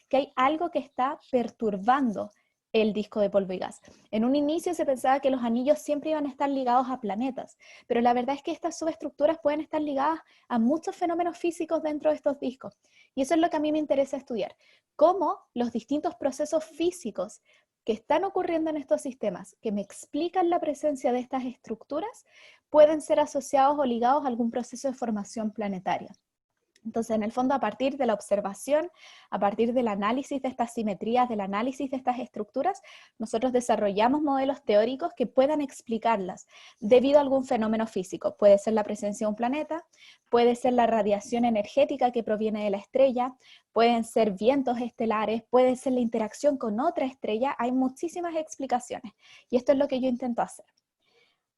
que hay algo que está perturbando el disco de polvo y gas. En un inicio se pensaba que los anillos siempre iban a estar ligados a planetas, pero la verdad es que estas subestructuras pueden estar ligadas a muchos fenómenos físicos dentro de estos discos. Y eso es lo que a mí me interesa estudiar, cómo los distintos procesos físicos que están ocurriendo en estos sistemas, que me explican la presencia de estas estructuras, pueden ser asociados o ligados a algún proceso de formación planetaria. Entonces, en el fondo, a partir de la observación, a partir del análisis de estas simetrías, del análisis de estas estructuras, nosotros desarrollamos modelos teóricos que puedan explicarlas debido a algún fenómeno físico. Puede ser la presencia de un planeta, puede ser la radiación energética que proviene de la estrella, pueden ser vientos estelares, puede ser la interacción con otra estrella. Hay muchísimas explicaciones y esto es lo que yo intento hacer.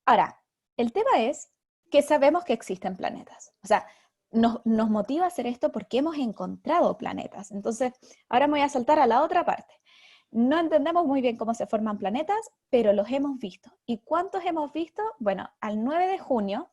Ahora, el tema es que sabemos que existen planetas. O sea, nos motiva a hacer esto porque hemos encontrado planetas. Entonces, ahora me voy a saltar a la otra parte. No entendemos muy bien cómo se forman planetas, pero los hemos visto. ¿Y cuántos hemos visto? Bueno, al 9 de junio,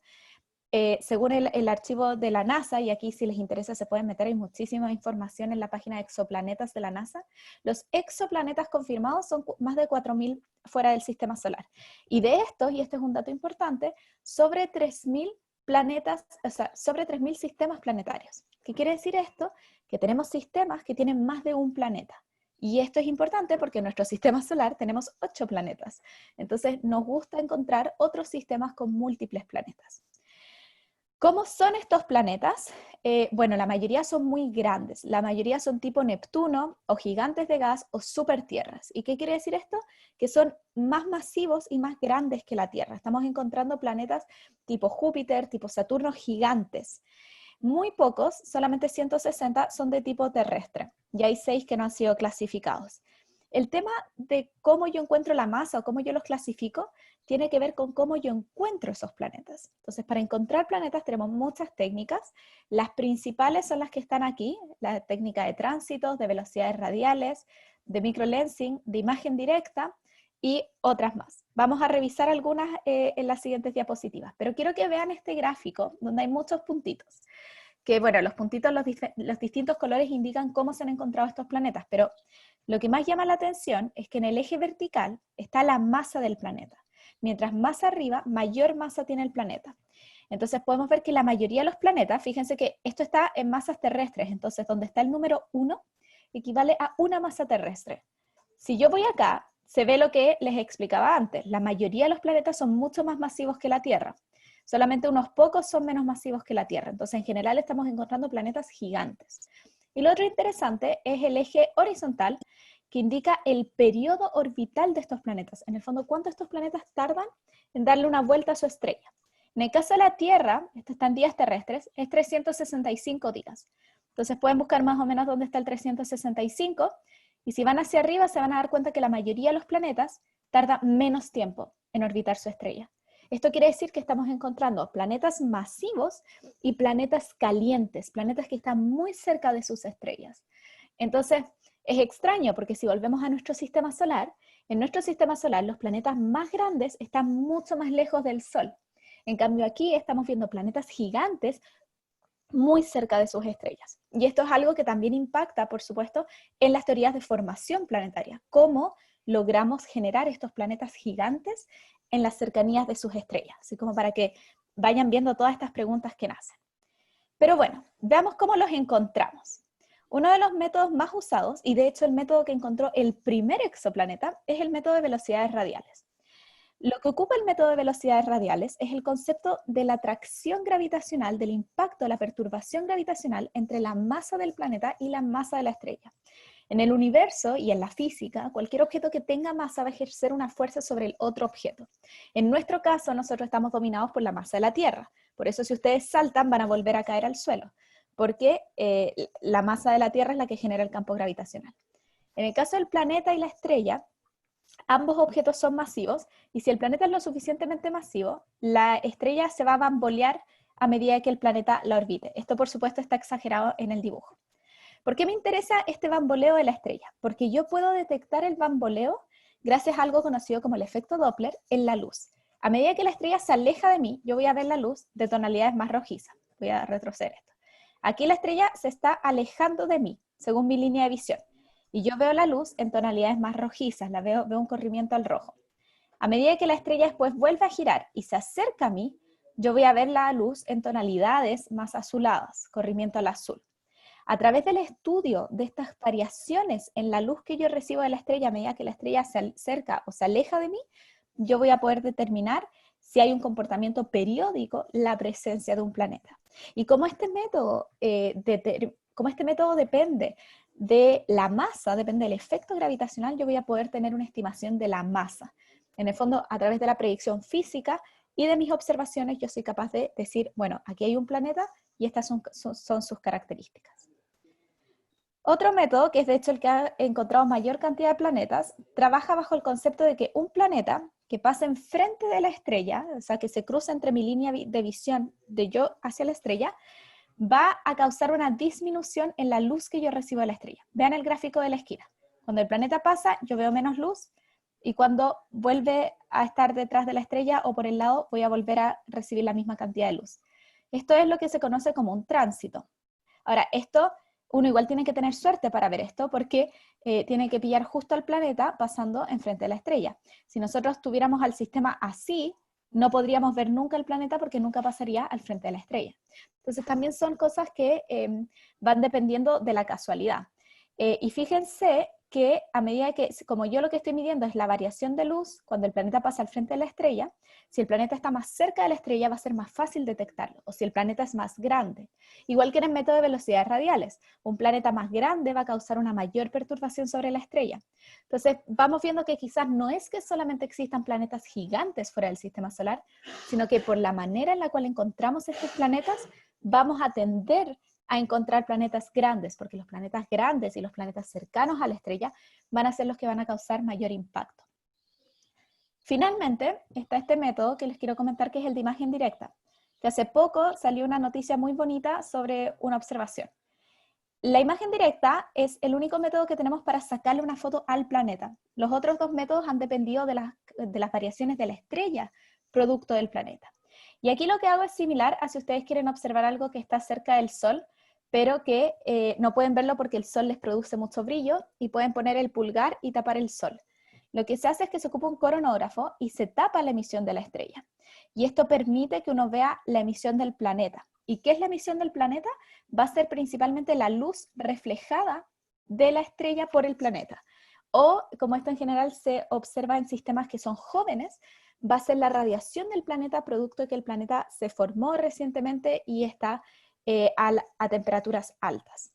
según el archivo de la NASA, y aquí si les interesa se pueden meter, hay muchísima información en la página de exoplanetas de la NASA, los exoplanetas confirmados son más de 4.000 fuera del sistema solar. Y de estos, y este es un dato importante, sobre 3.000 planetas, o sea, sobre 3.000 sistemas planetarios. ¿Qué quiere decir esto? Que tenemos sistemas que tienen más de un planeta. Y esto es importante porque en nuestro sistema solar tenemos 8 planetas. Entonces nos gusta encontrar otros sistemas con múltiples planetas. ¿Cómo son estos planetas? Bueno, la mayoría son muy grandes. La mayoría son tipo Neptuno o gigantes de gas o supertierras. ¿Y qué quiere decir esto? Que son más masivos y más grandes que la Tierra. Estamos encontrando planetas tipo Júpiter, tipo Saturno, gigantes. Muy pocos, solamente 160, son de tipo terrestre. Y hay 6 que no han sido clasificados. El tema de cómo yo encuentro la masa o cómo yo los clasifico tiene que ver con cómo yo encuentro esos planetas. Entonces, para encontrar planetas tenemos muchas técnicas. Las principales son las que están aquí, la técnica de tránsitos, de velocidades radiales, de microlensing, de imagen directa y otras más. Vamos a revisar algunas en las siguientes diapositivas, pero quiero que vean este gráfico donde hay muchos puntitos. Que bueno, los puntitos, los distintos colores indican cómo se han encontrado estos planetas, pero lo que más llama la atención es que en el eje vertical está la masa del planeta. Mientras más arriba, mayor masa tiene el planeta. Entonces podemos ver que la mayoría de los planetas, fíjense que esto está en masas terrestres, entonces donde está el número 1 equivale a una masa terrestre. Si yo voy acá, se ve lo que les explicaba antes, la mayoría de los planetas son mucho más masivos que la Tierra. Solamente unos pocos son menos masivos que la Tierra. Entonces, en general, estamos encontrando planetas gigantes. Y lo otro interesante es el eje horizontal, que indica el periodo orbital de estos planetas. En el fondo, ¿cuánto estos planetas tardan en darle una vuelta a su estrella? En el caso de la Tierra, esto está en días terrestres, es 365 días. Entonces, pueden buscar más o menos dónde está el 365, y si van hacia arriba, se van a dar cuenta que la mayoría de los planetas tarda menos tiempo en orbitar su estrella. Esto quiere decir que estamos encontrando planetas masivos y planetas calientes, planetas que están muy cerca de sus estrellas. Entonces, es extraño porque si volvemos a nuestro sistema solar, en nuestro sistema solar los planetas más grandes están mucho más lejos del Sol. En cambio aquí estamos viendo planetas gigantes muy cerca de sus estrellas. Y esto es algo que también impacta, por supuesto, en las teorías de formación planetaria. ¿Cómo logramos generar estos planetas gigantes en las cercanías de sus estrellas? Así como para que vayan viendo todas estas preguntas que nacen. Pero bueno, veamos cómo los encontramos. Uno de los métodos más usados, y de hecho el método que encontró el primer exoplaneta, es el método de velocidades radiales. Lo que ocupa el método de velocidades radiales es el concepto de la atracción gravitacional, del impacto de la perturbación gravitacional entre la masa del planeta y la masa de la estrella. En el universo y en la física, cualquier objeto que tenga masa va a ejercer una fuerza sobre el otro objeto. En nuestro caso, nosotros estamos dominados por la masa de la Tierra. Por eso si ustedes saltan van a volver a caer al suelo, porque la masa de la Tierra es la que genera el campo gravitacional. En el caso del planeta y la estrella, ambos objetos son masivos, y si el planeta es lo suficientemente masivo, la estrella se va a bambolear a medida que el planeta la orbite. Esto, por supuesto, está exagerado en el dibujo. ¿Por qué me interesa este bamboleo de la estrella? Porque yo puedo detectar el bamboleo gracias a algo conocido como el efecto Doppler en la luz. A medida que la estrella se aleja de mí, yo voy a ver la luz de tonalidades más rojizas. Voy a retroceder esto. Aquí la estrella se está alejando de mí. según mi línea de visión. Y yo veo la luz en tonalidades más rojizas, veo un corrimiento al rojo. A medida que la estrella después vuelve a girar y se acerca a mí, yo voy a ver la luz en tonalidades más azuladas, corrimiento al azul. A través del estudio de estas variaciones en la luz que yo recibo de la estrella a medida que la estrella se acerca o se aleja de mí, yo voy a poder determinar si hay un comportamiento periódico, la presencia de un planeta. Y como este método depende de la masa, depende del efecto gravitacional, yo voy a poder tener una estimación de la masa. En el fondo, a través de la predicción física y de mis observaciones, yo soy capaz de decir, bueno, aquí hay un planeta y estas son sus características. Otro método, que es de hecho el que ha encontrado mayor cantidad de planetas, trabaja bajo el concepto de que un planeta que pasa enfrente de la estrella, o sea, que se cruza entre mi línea de visión de yo hacia la estrella, va a causar una disminución en la luz que yo recibo de la estrella. Vean el gráfico de la esquina. Cuando el planeta pasa, yo veo menos luz, y cuando vuelve a estar detrás de la estrella o por el lado, voy a volver a recibir la misma cantidad de luz. Esto es lo que se conoce como un tránsito. Ahora, uno igual tiene que tener suerte para ver esto, porque tiene que pillar justo al planeta pasando enfrente de la estrella. Si nosotros tuviéramos al sistema así, no podríamos ver nunca el planeta porque nunca pasaría al frente de la estrella. Entonces también son cosas que van dependiendo de la casualidad. Y fíjense que a medida que, como yo lo que estoy midiendo es la variación de luz cuando el planeta pasa al frente de la estrella, si el planeta está más cerca de la estrella va a ser más fácil detectarlo, o si el planeta es más grande. Igual que en el método de velocidades radiales, un planeta más grande va a causar una mayor perturbación sobre la estrella. Entonces vamos viendo que quizás no es que solamente existan planetas gigantes fuera del sistema solar, sino que por la manera en la cual encontramos estos planetas, vamos a tender a encontrar planetas grandes, porque los planetas grandes y los planetas cercanos a la estrella van a ser los que van a causar mayor impacto. Finalmente, está este método que les quiero comentar, que es el de imagen directa, que hace poco salió una noticia muy bonita sobre una observación. La imagen directa es el único método que tenemos para sacarle una foto al planeta. Los otros dos métodos han dependido de las variaciones de la estrella, producto del planeta. Y aquí lo que hago es similar a si ustedes quieren observar algo que está cerca del Sol, pero que no pueden verlo porque el Sol les produce mucho brillo, y pueden poner el pulgar y tapar el Sol. Lo que se hace es que se ocupa un coronógrafo y se tapa la emisión de la estrella. Y esto permite que uno vea la emisión del planeta. ¿Y qué es la emisión del planeta? Va a ser principalmente la luz reflejada de la estrella por el planeta. O, como esto en general se observa en sistemas que son jóvenes, va a ser la radiación del planeta producto de que el planeta se formó recientemente y está a temperaturas altas.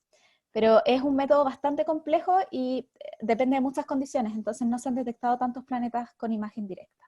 Pero es un método bastante complejo y depende de muchas condiciones, entonces no se han detectado tantos planetas con imagen directa.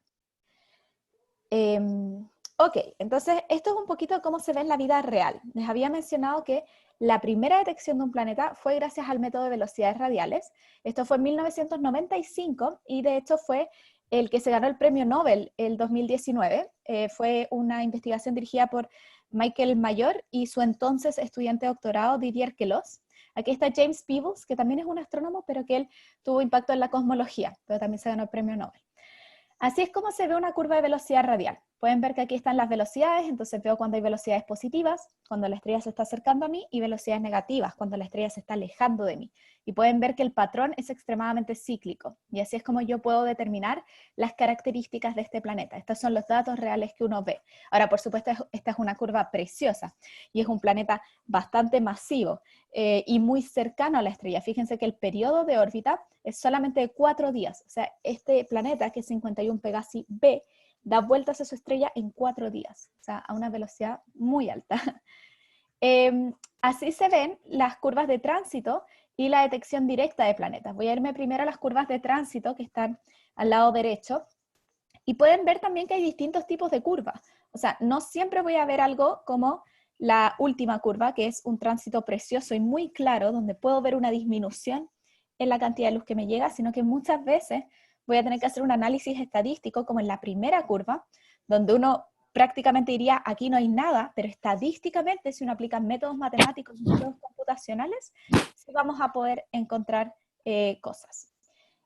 Ok, entonces esto es un poquito cómo se ve en la vida real. Les había mencionado que la primera detección de un planeta fue gracias al método de velocidades radiales. Esto fue en 1995 y de hecho fue el que se ganó el premio Nobel el 2019. Fue una investigación dirigida por Michael Mayor y su entonces estudiante de doctorado Didier Queloz. Aquí está James Peebles, que también es un astrónomo, pero que él tuvo impacto en la cosmología, pero también se ganó el premio Nobel. Así es como se ve una curva de velocidad radial. Pueden ver que aquí están las velocidades, entonces veo cuando hay velocidades positivas, cuando la estrella se está acercando a mí, y velocidades negativas, cuando la estrella se está alejando de mí. Y pueden ver que el patrón es extremadamente cíclico, y así es como yo puedo determinar las características de este planeta. Estos son los datos reales que uno ve. Ahora, por supuesto, esta es una curva preciosa, y es un planeta bastante masivo y muy cercano a la estrella. Fíjense que el periodo de órbita es solamente de 4 días. O sea, este planeta, que es 51 Pegasi b, da vueltas a su estrella en 4 días, o sea, a una velocidad muy alta. Así se ven las curvas de tránsito y la detección directa de planetas. Voy a irme primero a las curvas de tránsito que están al lado derecho, y pueden ver también que hay distintos tipos de curvas. O sea, no siempre voy a ver algo como la última curva, que es un tránsito precioso y muy claro, donde puedo ver una disminución en la cantidad de luz que me llega, sino que muchas veces voy a tener que hacer un análisis estadístico, como en la primera curva, donde uno prácticamente diría, aquí no hay nada, pero estadísticamente, si uno aplica métodos matemáticos y métodos computacionales, sí vamos a poder encontrar cosas.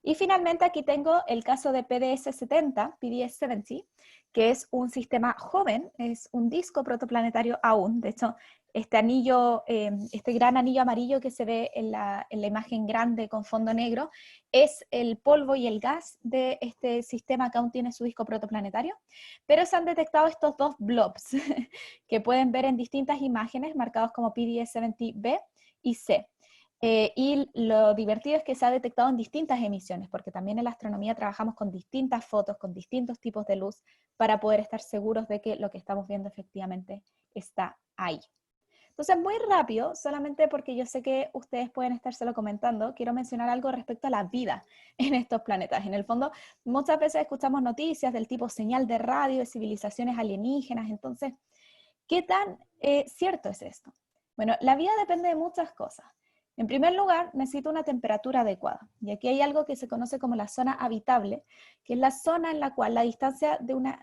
Y finalmente aquí tengo el caso de PDS-70, que es un sistema joven, es un disco protoplanetario aún. De hecho, este anillo, este gran anillo amarillo que se ve en la imagen grande con fondo negro, es el polvo y el gas de este sistema que aún tiene su disco protoplanetario, pero se han detectado estos dos blobs que pueden ver en distintas imágenes marcados como PDS-70b y C. Y lo divertido es que se ha detectado en distintas emisiones, porque también en la astronomía trabajamos con distintas fotos, con distintos tipos de luz, para poder estar seguros de que lo que estamos viendo efectivamente está ahí. Entonces, muy rápido, solamente porque yo sé que ustedes pueden estárselo comentando, quiero mencionar algo respecto a la vida en estos planetas. En el fondo, muchas veces escuchamos noticias del tipo señal de radio de civilizaciones alienígenas. Entonces, ¿qué tan cierto es esto? Bueno, la vida depende de muchas cosas. En primer lugar, necesita una temperatura adecuada. Y aquí hay algo que se conoce como la zona habitable, que es la zona en la cual la distancia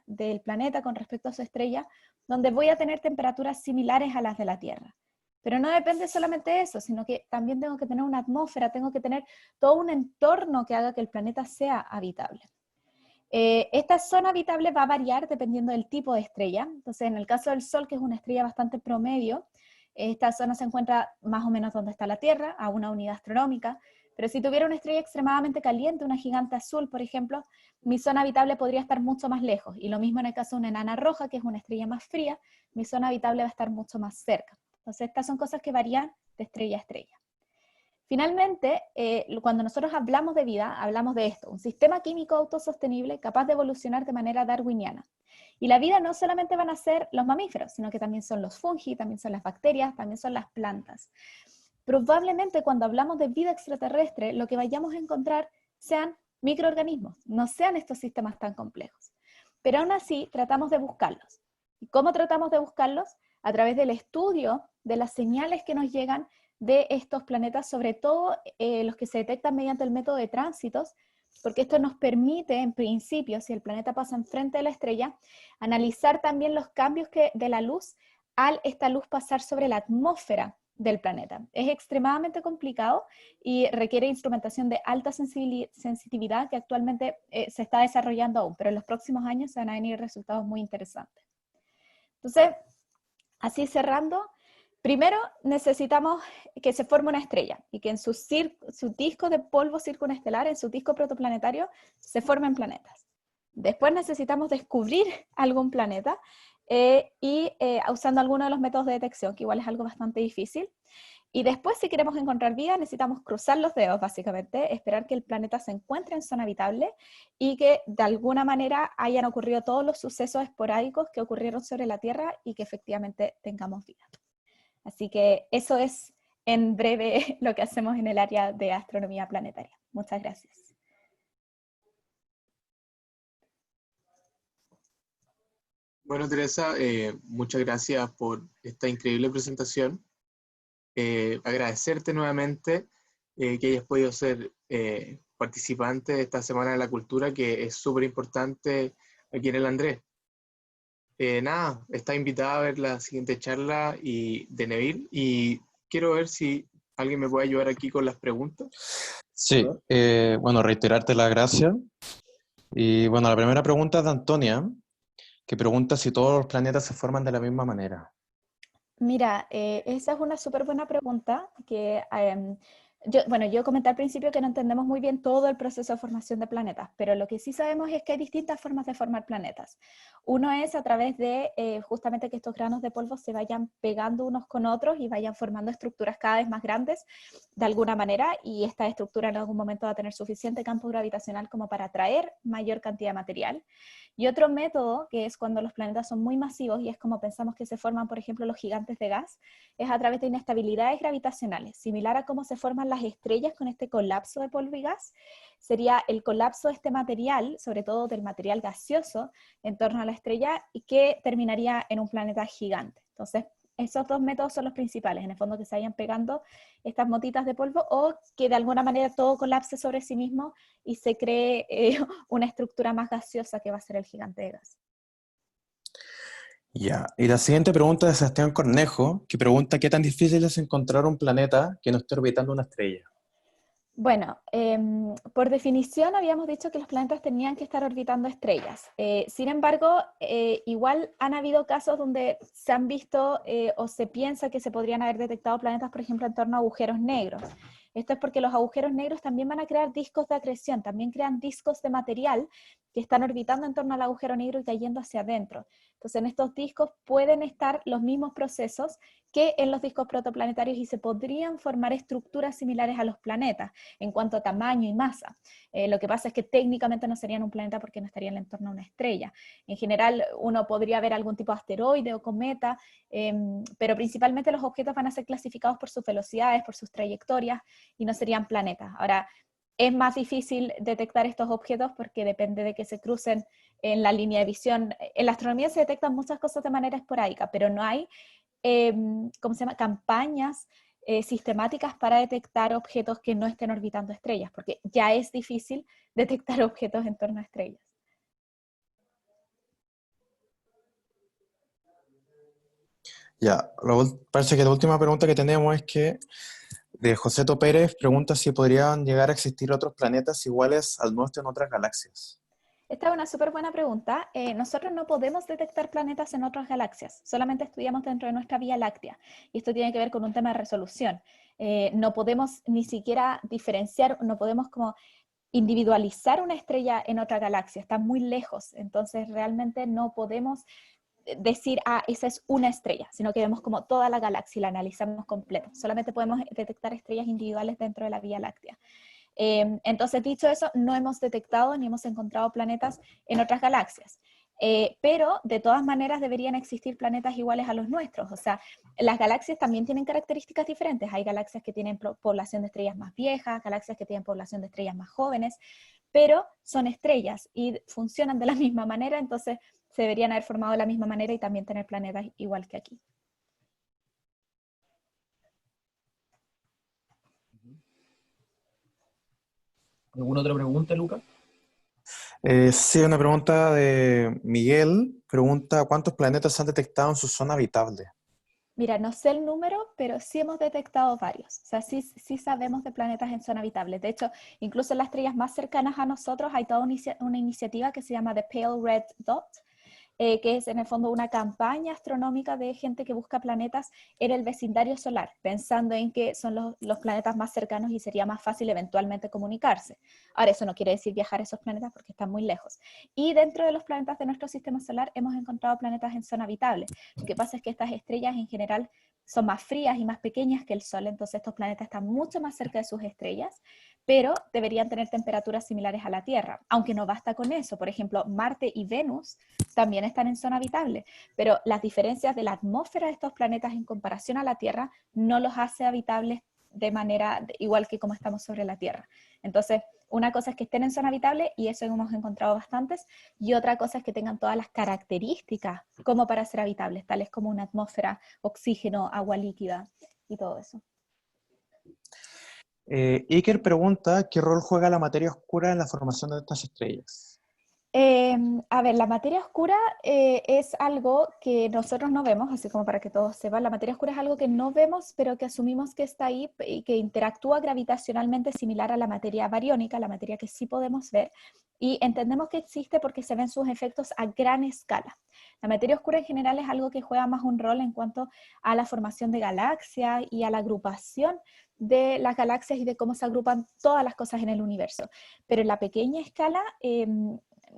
del planeta con respecto a su estrella, donde voy a tener temperaturas similares a las de la Tierra. Pero no depende solamente de eso, sino que también tengo que tener una atmósfera, tengo que tener todo un entorno que haga que el planeta sea habitable. Esta zona habitable va a variar dependiendo del tipo de estrella. Entonces, en el caso del Sol, que es una estrella bastante promedio, esta zona se encuentra más o menos donde está la Tierra, a una unidad astronómica, pero si tuviera una estrella extremadamente caliente, una gigante azul, por ejemplo, mi zona habitable podría estar mucho más lejos. Y lo mismo en el caso de una enana roja, que es una estrella más fría, mi zona habitable va a estar mucho más cerca. Entonces, estas son cosas que varían de estrella a estrella. Finalmente, cuando nosotros hablamos de vida, hablamos de esto, un sistema químico autosostenible capaz de evolucionar de manera darwiniana. Y la vida no solamente van a ser los mamíferos, sino que también son los fungi, también son las bacterias, también son las plantas. Probablemente cuando hablamos de vida extraterrestre, lo que vayamos a encontrar sean microorganismos, no sean estos sistemas tan complejos. Pero aún así, tratamos de buscarlos. ¿Y cómo tratamos de buscarlos? A través del estudio de las señales que nos llegan de estos planetas, sobre todo los que se detectan mediante el método de tránsitos, porque esto nos permite, en principio, si el planeta pasa enfrente de la estrella, analizar también los cambios de la luz al esta luz pasar sobre la atmósfera del planeta. Es extremadamente complicado y requiere instrumentación de alta sensitividad que actualmente se está desarrollando aún, pero en los próximos años se van a venir resultados muy interesantes. Entonces, así cerrando, primero necesitamos que se forme una estrella y que en su disco de polvo circunestelar, en su disco protoplanetario, se formen planetas. Después necesitamos descubrir algún planeta usando alguno de los métodos de detección, que igual es algo bastante difícil. Y después, si queremos encontrar vida, necesitamos cruzar los dedos, básicamente, esperar que el planeta se encuentre en zona habitable y que de alguna manera hayan ocurrido todos los sucesos esporádicos que ocurrieron sobre la Tierra y que efectivamente tengamos vida. Así que eso es en breve lo que hacemos en el área de astronomía planetaria. Muchas gracias. Bueno, Teresa, muchas gracias por esta increíble presentación. Agradecerte nuevamente que hayas podido ser participante de esta Semana de la Cultura, que es súper importante aquí en el Andrés. Nada, está invitada a ver la siguiente charla de Neville y quiero ver si alguien me puede ayudar aquí con las preguntas. Sí, bueno, reiterarte las gracias. Y bueno, la primera pregunta es de Antonia, que pregunta si todos los planetas se forman de la misma manera. Mira, esa es una súper buena pregunta que yo comenté al principio que no entendemos muy bien todo el proceso de formación de planetas, pero lo que sí sabemos es que hay distintas formas de formar planetas. Uno es a través de justamente que estos granos de polvo se vayan pegando unos con otros y vayan formando estructuras cada vez más grandes de alguna manera, y esta estructura en algún momento va a tener suficiente campo gravitacional como para atraer mayor cantidad de material. Y otro método, que es cuando los planetas son muy masivos, y es como pensamos que se forman, por ejemplo, los gigantes de gas, es a través de inestabilidades gravitacionales, similar a cómo se forman las estrellas con este colapso de polvo y gas. Sería el colapso de este material, sobre todo del material gaseoso, en torno a la estrella, y que terminaría en un planeta gigante. Entonces, esos dos métodos son los principales, en el fondo, que se vayan pegando estas motitas de polvo o que de alguna manera todo colapse sobre sí mismo y se cree una estructura más gaseosa que va a ser el gigante de gas. Ya, y la siguiente pregunta es de Sebastián Cornejo, que pregunta qué tan difícil es encontrar un planeta que no esté orbitando una estrella. Bueno, por definición habíamos dicho que los planetas tenían que estar orbitando estrellas. Sin embargo, igual han habido casos donde se han visto o se piensa que se podrían haber detectado planetas, por ejemplo, en torno a agujeros negros. Esto es porque los agujeros negros también van a crear discos de acreción, también crean discos de material que están orbitando en torno al agujero negro y cayendo hacia adentro. Entonces, en estos discos pueden estar los mismos procesos que en los discos protoplanetarios y se podrían formar estructuras similares a los planetas en cuanto a tamaño y masa. Lo que pasa es que técnicamente no serían un planeta porque no estarían en torno a una estrella. En general, uno podría ver algún tipo de asteroide o cometa, pero principalmente los objetos van a ser clasificados por sus velocidades, por sus trayectorias, y no serían planetas. Ahora, es más difícil detectar estos objetos porque depende de que se crucen en la línea de visión. En la astronomía se detectan muchas cosas de manera esporádica, pero no hay ¿cómo se llama? Campañas sistemáticas para detectar objetos que no estén orbitando estrellas, porque ya es difícil detectar objetos en torno a estrellas. Ya, parece que la última pregunta que tenemos es que de Joseto Pérez pregunta si podrían llegar a existir otros planetas iguales al nuestro en otras galaxias. Esta es una súper buena pregunta. Nosotros no podemos detectar planetas en otras galaxias, solamente estudiamos dentro de nuestra Vía Láctea. Y esto tiene que ver con un tema de resolución. No podemos ni siquiera diferenciar, no podemos como individualizar una estrella en otra galaxia, está muy lejos, entonces realmente no podemos decir, ah, esa es una estrella, sino que vemos como toda la galaxia y la analizamos completa. Solamente podemos detectar estrellas individuales dentro de la Vía Láctea. Entonces, dicho eso, no hemos detectado ni hemos encontrado planetas en otras galaxias. Pero de todas maneras deberían existir planetas iguales a los nuestros. O sea, las galaxias también tienen características diferentes. Hay galaxias que tienen población de estrellas más viejas, galaxias que tienen población de estrellas más jóvenes, pero son estrellas y funcionan de la misma manera, entonces se deberían haber formado de la misma manera y también tener planetas igual que aquí. ¿Alguna otra pregunta, Luca? Sí, una pregunta de Miguel. Pregunta, ¿cuántos planetas se han detectado en su zona habitable? Mira, no sé el número, pero sí hemos detectado varios. O sea, sí sabemos de planetas en zona habitable. De hecho, incluso en las estrellas más cercanas a nosotros hay toda una iniciativa que se llama The Pale Red Dot, que es en el fondo una campaña astronómica de gente que busca planetas en el vecindario solar, pensando en que son los planetas más cercanos y sería más fácil eventualmente comunicarse. Ahora, eso no quiere decir viajar a esos planetas porque están muy lejos. Y dentro de los planetas de nuestro sistema solar hemos encontrado planetas en zona habitable. Lo que pasa es que estas estrellas en general son más frías y más pequeñas que el Sol, entonces estos planetas están mucho más cerca de sus estrellas, pero deberían tener temperaturas similares a la Tierra, aunque no basta con eso. Por ejemplo, Marte y Venus también están en zona habitable, pero las diferencias de la atmósfera de estos planetas en comparación a la Tierra no los hace habitables de manera igual que como estamos sobre la Tierra. Entonces, una cosa es que estén en zona habitable, y eso hemos encontrado bastantes, y otra cosa es que tengan todas las características como para ser habitables, tales como una atmósfera, oxígeno, agua líquida y todo eso. Iker pregunta, ¿qué rol juega la materia oscura en la formación de estas estrellas? A ver, la materia oscura es algo que nosotros no vemos, así como para que todos sepan. La materia oscura es algo que no vemos, pero que asumimos que está ahí y que interactúa gravitacionalmente similar a la materia bariónica, la materia que sí podemos ver, y entendemos que existe porque se ven sus efectos a gran escala. La materia oscura en general es algo que juega más un rol en cuanto a la formación de galaxias y a la agrupación de las galaxias y de cómo se agrupan todas las cosas en el universo. Pero en la pequeña escala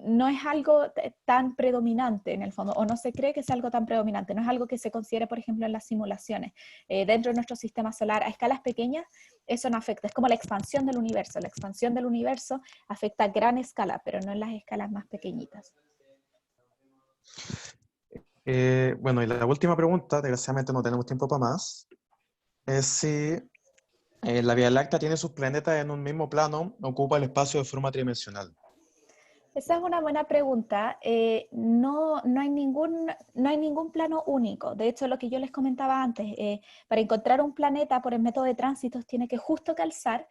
no es algo tan predominante en el fondo, o no se cree que sea algo tan predominante, no es algo que se considere, por ejemplo, en las simulaciones. Dentro de nuestro sistema solar, a escalas pequeñas, eso no afecta, es como la expansión del universo. La expansión del universo afecta a gran escala, pero no en las escalas más pequeñitas. Bueno, y la última pregunta, desgraciadamente no tenemos tiempo para más, es si la Vía Láctea tiene sus planetas en un mismo plano, ocupa el espacio de forma tridimensional. Esa es una buena pregunta. No hay ningún plano único. De hecho, lo que yo les comentaba antes, para encontrar un planeta por el método de tránsitos tiene que justo calzar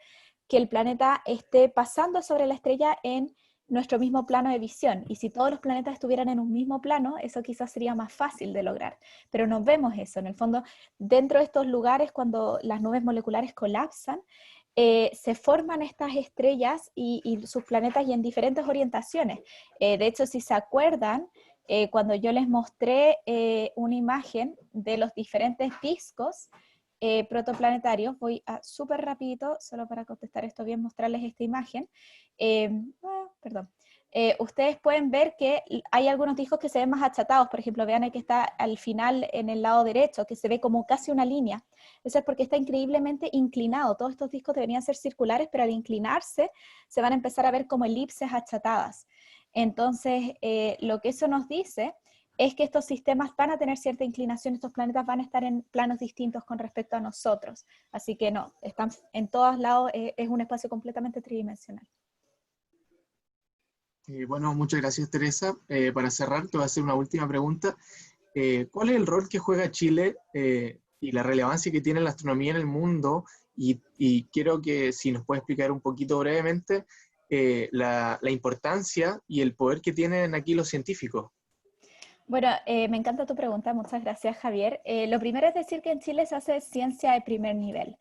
que el planeta esté pasando sobre la estrella en nuestro mismo plano de visión. Y si todos los planetas estuvieran en un mismo plano, eso quizás sería más fácil de lograr. Pero no vemos eso. En el fondo, dentro de estos lugares, cuando las nubes moleculares colapsan, se forman estas estrellas y sus planetas y en diferentes orientaciones. De hecho, si se acuerdan, cuando yo les mostré una imagen de los diferentes discos protoplanetarios, voy a súper rapidito, solo para contestar esto bien, mostrarles esta imagen. Perdón. Ustedes pueden ver que hay algunos discos que se ven más achatados. Por ejemplo, vean el que está al final en el lado derecho, que se ve como casi una línea. Eso es porque está increíblemente inclinado. Todos estos discos deberían ser circulares, pero al inclinarse se van a empezar a ver como elipses achatadas. Entonces, lo que eso nos dice es que estos sistemas van a tener cierta inclinación, estos planetas van a estar en planos distintos con respecto a nosotros. Así que no, están en todos lados, es un espacio completamente tridimensional. Bueno, muchas gracias, Teresa. Para cerrar, te voy a hacer una última pregunta. ¿Cuál es el rol que juega Chile y la relevancia que tiene la astronomía en el mundo? Y quiero que si nos puedes explicar un poquito brevemente la importancia y el poder que tienen aquí los científicos. Bueno, me encanta tu pregunta, muchas gracias, Javier. Lo primero es decir que en Chile se hace ciencia de primer nivel.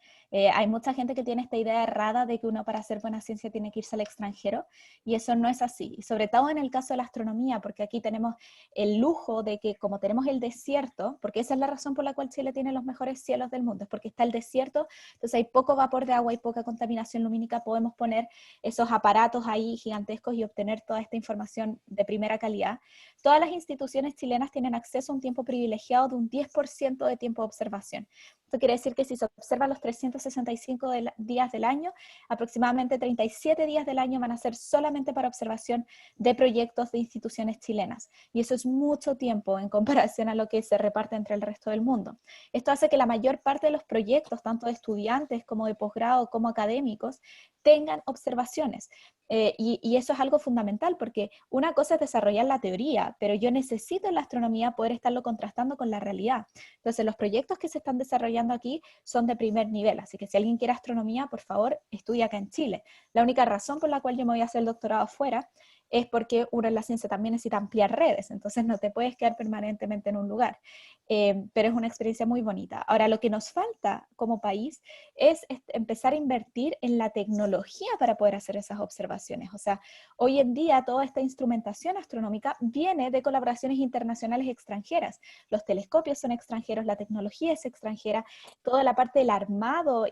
Hay mucha gente que tiene esta idea errada de que uno para hacer buena ciencia tiene que irse al extranjero, y eso no es así. Y sobre todo en el caso de la astronomía, porque aquí tenemos el lujo de que como tenemos el desierto, porque esa es la razón por la cual Chile tiene los mejores cielos del mundo, es porque está el desierto, entonces hay poco vapor de agua y poca contaminación lumínica, podemos poner esos aparatos ahí gigantescos y obtener toda esta información de primera calidad. Todas las instituciones chilenas tienen acceso a un tiempo privilegiado de un 10% de tiempo de observación. Esto quiere decir que si se observan los 365 días del año, aproximadamente 37 días del año van a ser solamente para observación de proyectos de instituciones chilenas. Y eso es mucho tiempo en comparación a lo que se reparte entre el resto del mundo. Esto hace que la mayor parte de los proyectos, tanto de estudiantes como de posgrado como académicos, tengan observaciones. Y eso es algo fundamental, porque una cosa es desarrollar la teoría, pero yo necesito en la astronomía poder estarlo contrastando con la realidad. Entonces, los proyectos que se están desarrollando aquí son de primer nivel, así que si alguien quiere astronomía, por favor, estudia acá en Chile. La única razón por la cual yo me voy a hacer el doctorado afuera es porque uno en la ciencia también necesita ampliar redes, entonces no te puedes quedar permanentemente en un lugar. Pero es una experiencia muy bonita. Ahora, lo que nos falta como país es empezar a invertir en la tecnología para poder hacer esas observaciones. O sea, hoy en día toda esta instrumentación astronómica viene de colaboraciones internacionales extranjeras. Los telescopios son extranjeros, la tecnología es extranjera, toda la parte del armado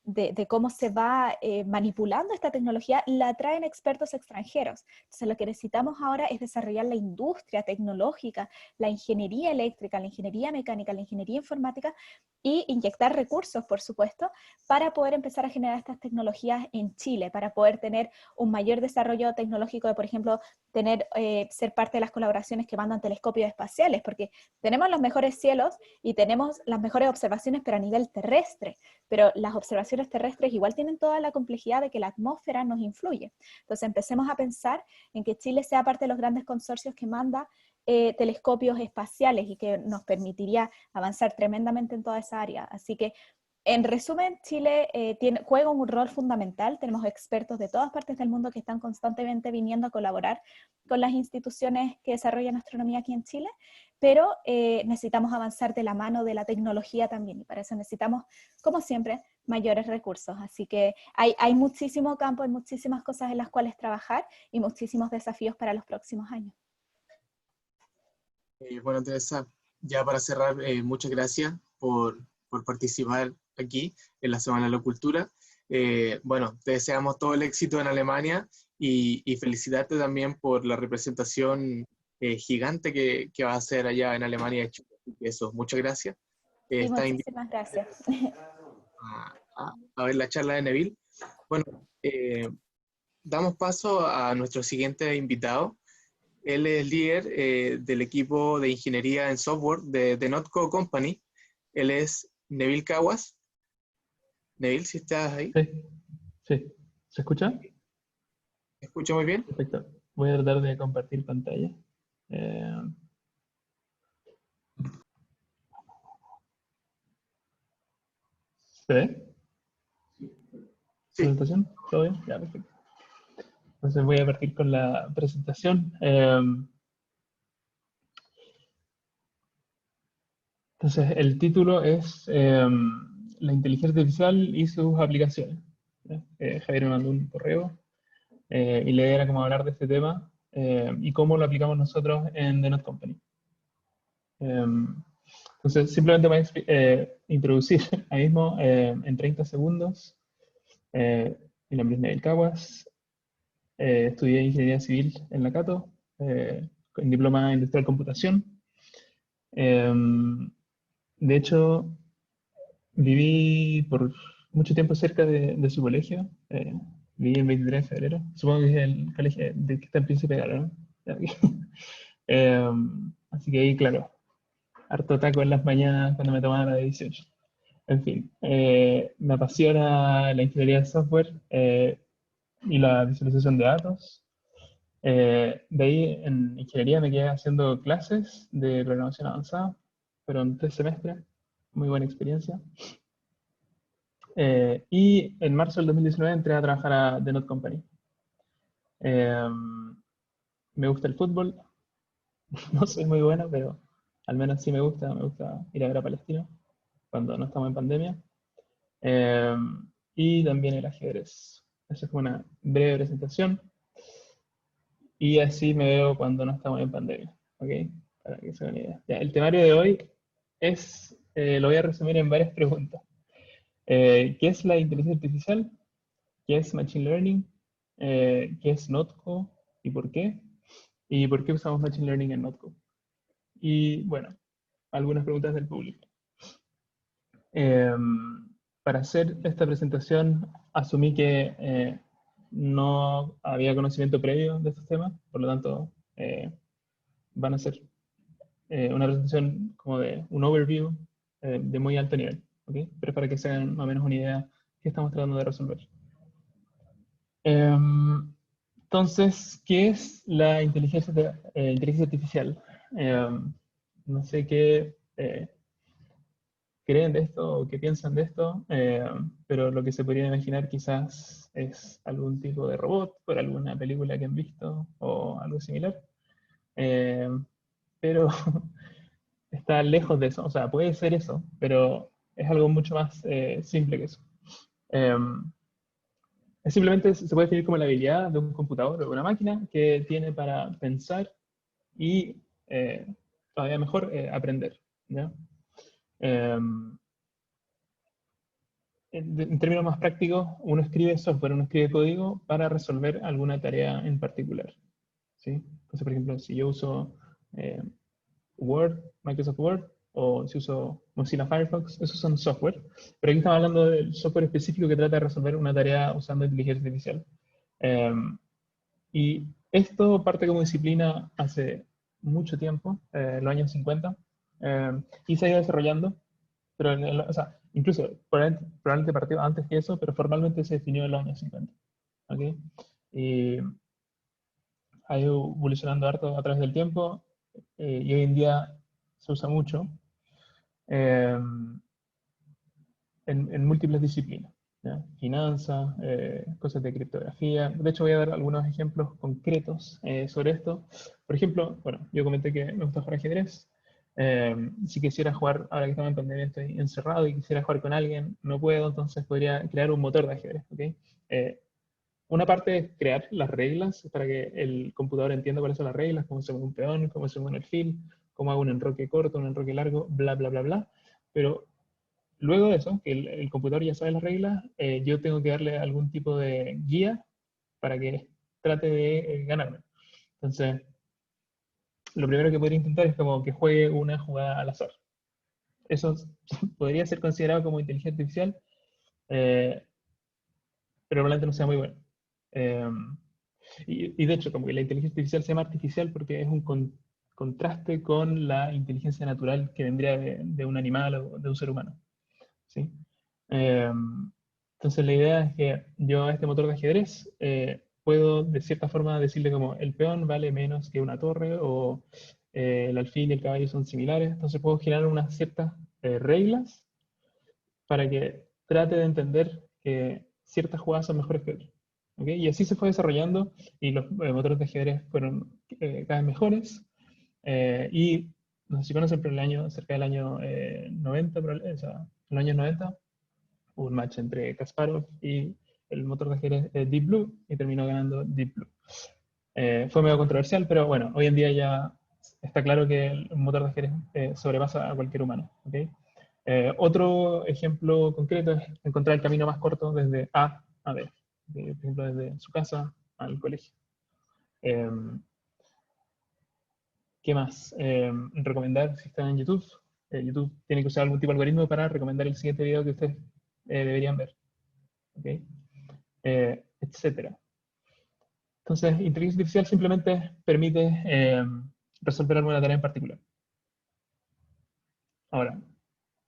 de cómo se va manipulando esta tecnología, la traen expertos extranjeros. Entonces lo que necesitamos ahora es desarrollar la industria tecnológica, la ingeniería eléctrica, la ingeniería mecánica, la ingeniería informática y inyectar recursos, por supuesto, para poder empezar a generar estas tecnologías en Chile, para poder tener un mayor desarrollo tecnológico de, por ejemplo, ser parte de las colaboraciones que mandan telescopios espaciales, porque tenemos los mejores cielos y tenemos las mejores observaciones, pero a nivel terrestre, pero las observaciones terrestres igual tienen toda la complejidad de que la atmósfera nos influye. Entonces empecemos a pensar en que Chile sea parte de los grandes consorcios que manda telescopios espaciales y que nos permitiría avanzar tremendamente en toda esa área. Así que, en resumen, Chile juega un rol fundamental. Tenemos expertos de todas partes del mundo que están constantemente viniendo a colaborar con las instituciones que desarrollan astronomía aquí en Chile, pero necesitamos avanzar de la mano de la tecnología también, y para eso necesitamos, como siempre, mayores recursos. Así que hay muchísimo campo, hay muchísimas cosas en las cuales trabajar y muchísimos desafíos para los próximos años. Bueno, Teresa, ya para cerrar, muchas gracias por participar aquí en la Semana de la Cultura. Bueno, te deseamos todo el éxito en Alemania y felicitarte también por la representación gigante que va a hacer allá en Alemania y Chile. Eso, muchas gracias. Sí, Está muchísimas gracias. a ver la charla de Neville. Bueno, damos paso a nuestro siguiente invitado. Él es líder del equipo de ingeniería en software de Notco Company. Él es Neville Caguas. Neville, si estás ahí. Sí, sí. ¿Se escucha? ¿Me escucha muy bien? Perfecto. Voy a tratar de compartir pantalla. ¿Se ve? Sí. ¿Presentación? ¿Todo bien? Ya, perfecto. Entonces voy a partir con la presentación. Entonces el título es la inteligencia artificial y sus aplicaciones. ¿Ya? Javier me mandó un correo y la idea era como hablar de este tema y cómo lo aplicamos nosotros en The Not Company. Entonces, simplemente voy a introducir ahí mismo en 30 segundos. Mi nombre es Nabil Caguas, estudié Ingeniería Civil en la Cato, con diploma en Industrial Computación. De hecho, viví por mucho tiempo cerca de su colegio. Viví el 23 de febrero. Supongo que es el colegio de que está el Príncipe Galo, ¿no? Así que ahí, claro, harto taco en las mañanas cuando me tomaban la de 18. En fin, me apasiona la ingeniería de software y la visualización de datos. De ahí en ingeniería me quedé haciendo clases de programación avanzada, pero en 3 semestres, muy buena experiencia. Y en marzo del 2019 entré a trabajar a The Not Company. Me gusta el fútbol, no soy muy bueno, pero al menos sí me gusta ir a ver a Palestino cuando no estamos en pandemia. Y también el ajedrez. Esa fue una breve presentación. Y así me veo cuando no estamos en pandemia. ¿Ok? Para que se den una idea. Ya, el temario de hoy es, lo voy a resumir en varias preguntas. ¿Qué es la inteligencia artificial? ¿Qué es Machine Learning? ¿Qué es Notco? ¿Y por qué? ¿Y por qué usamos Machine Learning en Notco? Y bueno, algunas preguntas del público. Para hacer esta presentación asumí que no había conocimiento previo de estos temas, por lo tanto van a ser una presentación como de un overview de muy alto nivel, ¿okay? Pero para que se hagan más o menos una idea que estamos tratando de resolver. Entonces, ¿qué es la inteligencia artificial? No sé qué creen de esto o qué piensan de esto, pero lo que se podría imaginar quizás es algún tipo de robot por alguna película que han visto o algo similar. Pero está lejos de eso, o sea, puede ser eso, pero es algo mucho más simple que eso. Simplemente se puede definir como la habilidad de un computador o de una máquina que tiene para pensar y, todavía mejor, aprender, ¿ya? En términos más prácticos, uno escribe software, uno escribe código para resolver alguna tarea en particular, ¿sí? Entonces, por ejemplo, si yo uso Word, Microsoft Word, o si uso Mozilla Firefox, esos son software. Pero aquí estamos hablando del software específico que trata de resolver una tarea usando inteligencia artificial. Y esto parte como disciplina hace mucho tiempo, los años 50, y se ha ido desarrollando, pero o sea, incluso probablemente partió antes que eso, pero formalmente se definió en los años 50. ¿Okay? Y ha ido evolucionando harto a través del tiempo, y hoy en día se usa mucho en múltiples disciplinas, ¿ya? Finanzas, cosas de criptografía. De hecho, voy a dar algunos ejemplos concretos sobre esto. Por ejemplo, bueno, yo comenté que me gusta jugar ajedrez. Si quisiera jugar, ahora que estamos en pandemia, estoy encerrado y quisiera jugar con alguien, no puedo, entonces podría crear un motor de ajedrez, ¿okay? Una parte es crear las reglas para que el computador entienda cuáles son las reglas, cómo se mueve un peón, cómo se mueve un alfil, cómo hago un enroque corto, un enroque largo, bla, bla, bla, bla. Pero luego de eso, que el computador ya sabe las reglas, yo tengo que darle algún tipo de guía para que trate de ganarme. Entonces, lo primero que podría intentar es como que juegue una jugada al azar. Eso podría ser considerado como inteligencia artificial, pero probablemente no sea muy bueno. Y de hecho, como que la inteligencia artificial se llama artificial porque es un contraste con la inteligencia natural que vendría de un animal o de un ser humano, ¿sí? Entonces la idea es que yo a este motor de ajedrez puedo de cierta forma decirle como el peón vale menos que una torre o el alfil y el caballo son similares, entonces puedo generar unas ciertas reglas para que trate de entender que ciertas jugadas son mejores que otras. ¿Okay? Y así se fue desarrollando y los motores de ajedrez fueron cada vez mejores. Y no sé si conocen, pero cerca del año 90, o sea, en los años 90, un match entre Kasparov y el motor de ajedrez Deep Blue, y terminó ganando Deep Blue. Fue medio controversial, pero bueno, hoy en día ya está claro que el motor de ajedrez sobrepasa a cualquier humano. ¿Okay? Otro ejemplo concreto es encontrar el camino más corto desde A a B, por ejemplo, desde su casa al colegio. ¿Qué más? Recomendar si están en YouTube. YouTube tiene que usar algún tipo de algoritmo para recomendar el siguiente video que ustedes deberían ver. ¿Okay? Etcétera. Entonces, inteligencia artificial simplemente permite resolver alguna tarea en particular. Ahora,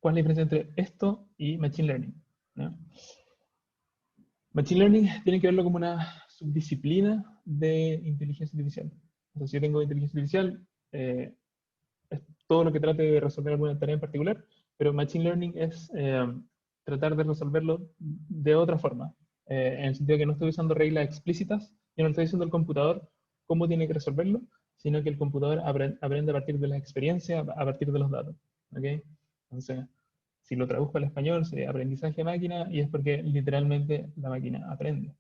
¿cuál es la diferencia entre esto y Machine Learning? ¿No? Machine Learning tiene que verlo como una subdisciplina de inteligencia artificial. Entonces, si yo tengo inteligencia artificial, es todo lo que trate de resolver alguna tarea en particular, pero Machine Learning es tratar de resolverlo de otra forma, en el sentido de que no estoy usando reglas explícitas, yo no estoy diciendo al computador cómo tiene que resolverlo, sino que el computador aprende a partir de la experiencia, a partir de los datos. ¿Okay? Entonces, si lo traduzco al español, sería aprendizaje máquina, y es porque literalmente la máquina aprende.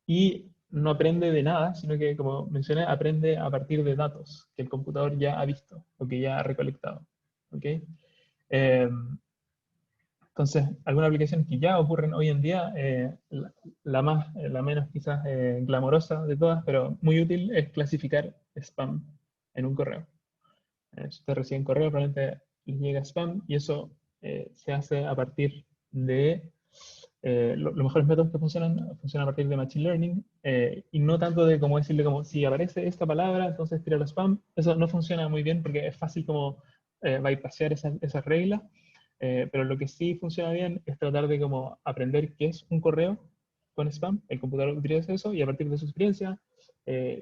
Y no aprende de nada, sino que, como mencioné, aprende a partir de datos que el computador ya ha visto o que ya ha recolectado. ¿Okay? Entonces, algunas aplicaciones que ya ocurren hoy en día, la menos quizás glamorosa de todas, pero muy útil, es clasificar spam en un correo. Si usted recibe un correo, probablemente les llega spam, y eso se hace a partir de los mejores métodos que funcionan a partir de Machine Learning, y no tanto de como decirle como, si aparece esta palabra, entonces tira el spam. Eso no funciona muy bien porque es fácil como bypassear esas reglas, pero lo que sí funciona bien es tratar de como aprender qué es un correo con spam. El computador utiliza eso y a partir de su experiencia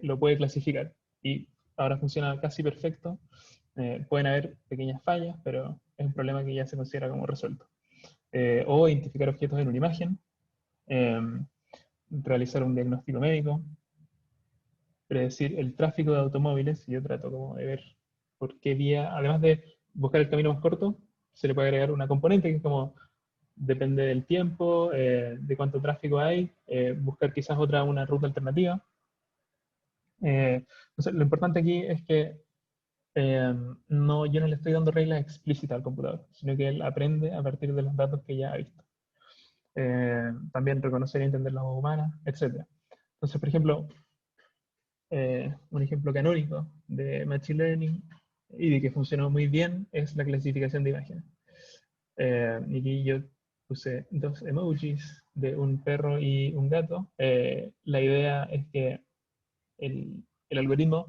lo puede clasificar, y ahora funciona casi perfecto. Pueden haber pequeñas fallas, pero es un problema que ya se considera como resuelto. O identificar objetos en una imagen, realizar un diagnóstico médico, predecir el tráfico de automóviles. Yo trato como de ver por qué vía, además de buscar el camino más corto, se le puede agregar una componente que es como, depende del tiempo, de cuánto tráfico hay, buscar quizás una ruta alternativa. Entonces, lo importante aquí es que yo no le estoy dando reglas explícitas al computador, sino que él aprende a partir de los datos que ya ha visto. También reconocer y entender la voz humana, etc. Entonces, por ejemplo, un ejemplo canónico de Machine Learning y de que funcionó muy bien es la clasificación de imágenes. Y aquí yo puse dos emojis de un perro y un gato. La idea es que el algoritmo,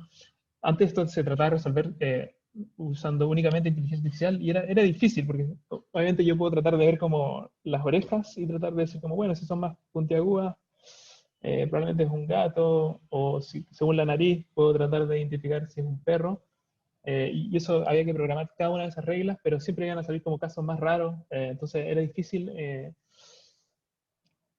antes esto se trataba de resolver usando únicamente inteligencia artificial, y era difícil, porque obviamente yo puedo tratar de ver como las orejas y tratar de decir como, bueno, si son más puntiagudas, probablemente es un gato, o si, según la nariz puedo tratar de identificar si es un perro, y eso había que programar cada una de esas reglas, pero siempre iban a salir como casos más raros, entonces era difícil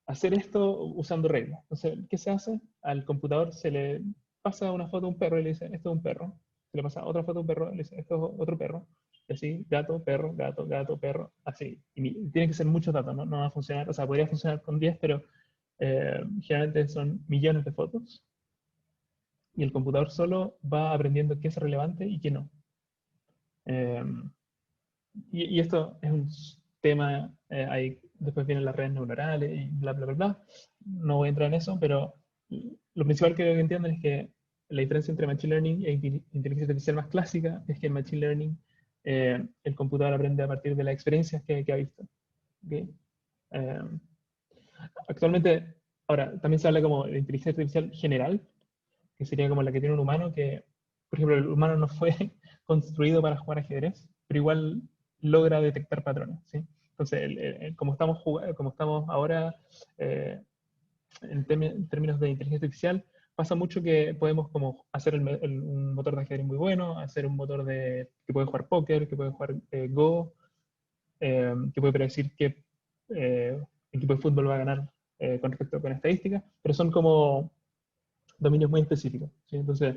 hacer esto usando reglas. Entonces, ¿qué se hace? Al computador se le pasa una foto de un perro y le dice, esto es un perro. Se le pasa otra foto de un perro y le dice, esto es otro perro. Y así, gato, perro, gato, gato, perro, así. Y tiene que ser muchos datos, ¿no? No va a funcionar, o sea, podría funcionar con 10, pero generalmente son millones de fotos. Y el computador solo va aprendiendo qué es relevante y qué no. Y esto es un tema, después vienen las redes neuronales y bla, bla, bla, bla. No voy a entrar en eso, pero lo principal que entiendan es que la diferencia entre Machine Learning e inteligencia artificial más clásica es que en Machine Learning el computador aprende a partir de las experiencias que ha visto. ¿Okay? Actualmente, ahora, también se habla como de inteligencia artificial general, que sería como la que tiene un humano, que, por ejemplo, el humano no fue construido para jugar ajedrez, pero igual logra detectar patrones, ¿sí? Entonces, como estamos ahora en términos de inteligencia artificial, pasa mucho que podemos como hacer un motor de ajedrez muy bueno, hacer un motor que puede jugar póker, que puede jugar Go, que puede predecir qué equipo de fútbol va a ganar con respecto con estadísticas, pero son como dominios muy específicos, ¿sí? Entonces,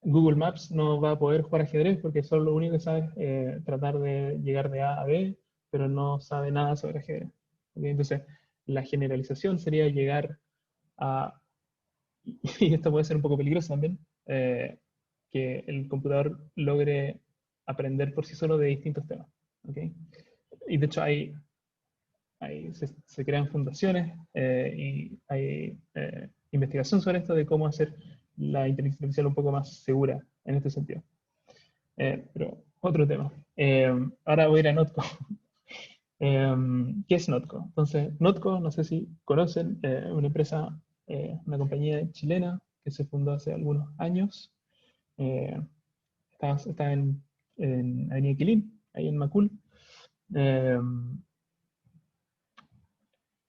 Google Maps no va a poder jugar ajedrez porque solo lo único que sabe es tratar de llegar de A a B, pero no sabe nada sobre ajedrez. ¿Ok? Entonces, la generalización sería llegar a, y esto puede ser un poco peligroso también, que el computador logre aprender por sí solo de distintos temas. ¿Ok? Y de hecho se crean fundaciones y hay investigación sobre esto de cómo hacer la inteligencia artificial un poco más segura en este sentido. Pero otro tema. Ahora voy a ir a Notco. ¿Qué es Notco? Entonces, Notco, no sé si conocen, una empresa, una compañía chilena que se fundó hace algunos años. Eh, está en Avenida Quilín, ahí en Macul. Eh,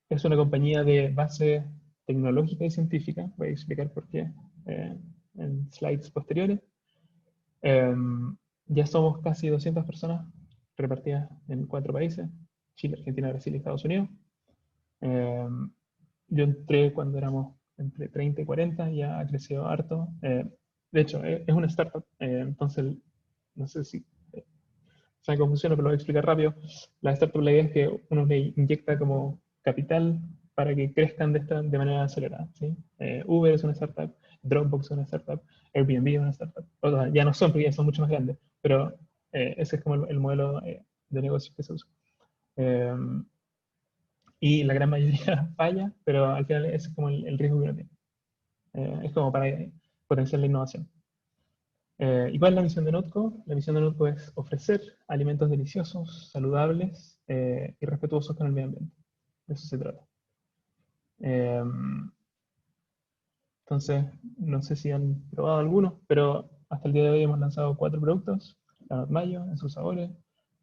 es una compañía de base tecnológica y científica. Voy a explicar por qué en slides posteriores. Ya somos casi 200 personas repartidas en 4 países: Chile, Argentina, Brasil y Estados Unidos. Yo entré cuando éramos entre 30 y 40, ya ha crecido harto. De hecho, es una startup, entonces no sé si sabe cómo funciona, pero lo voy a explicar rápido. La startup, la idea es que uno le inyecta como capital para que crezcan de manera acelerada. ¿Sí? Uber es una startup, Dropbox es una startup, Airbnb es una startup. O sea, ya no son, porque ya son mucho más grandes, pero ese es como el modelo de negocio que se usa. Y la gran mayoría falla, pero al final ese es como el riesgo que uno tiene. Es como para potenciar la innovación. ¿Y cuál es la misión de Notco? La misión de Notco es ofrecer alimentos deliciosos, saludables y respetuosos con el medio ambiente. De eso se trata. Eh, entonces, no sé si han probado algunos, pero hasta el día de hoy hemos lanzado 4 productos. La Not Mayo en sus sabores,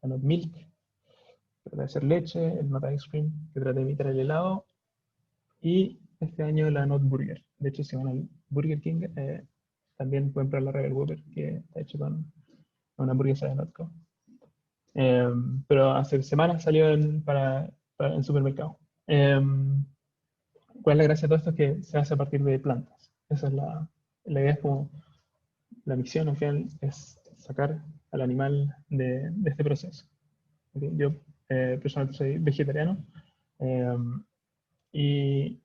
la Not Milk, que trata de hacer leche, el Not Ice Cream, que trata de imitar el helado, y este año la Not Burger. De hecho, si van al Burger King, también pueden probar la Rebel Whopper, que está hecho con una hamburguesa de Notco. Eh, pero hace semanas salió para el supermercado. ¿Cuál es la gracia de todo esto? Es que se hace a partir de plantas. Esa es la idea, es como la misión al final es sacar al animal de este proceso. ¿Okay? Yo personalmente soy vegetariano y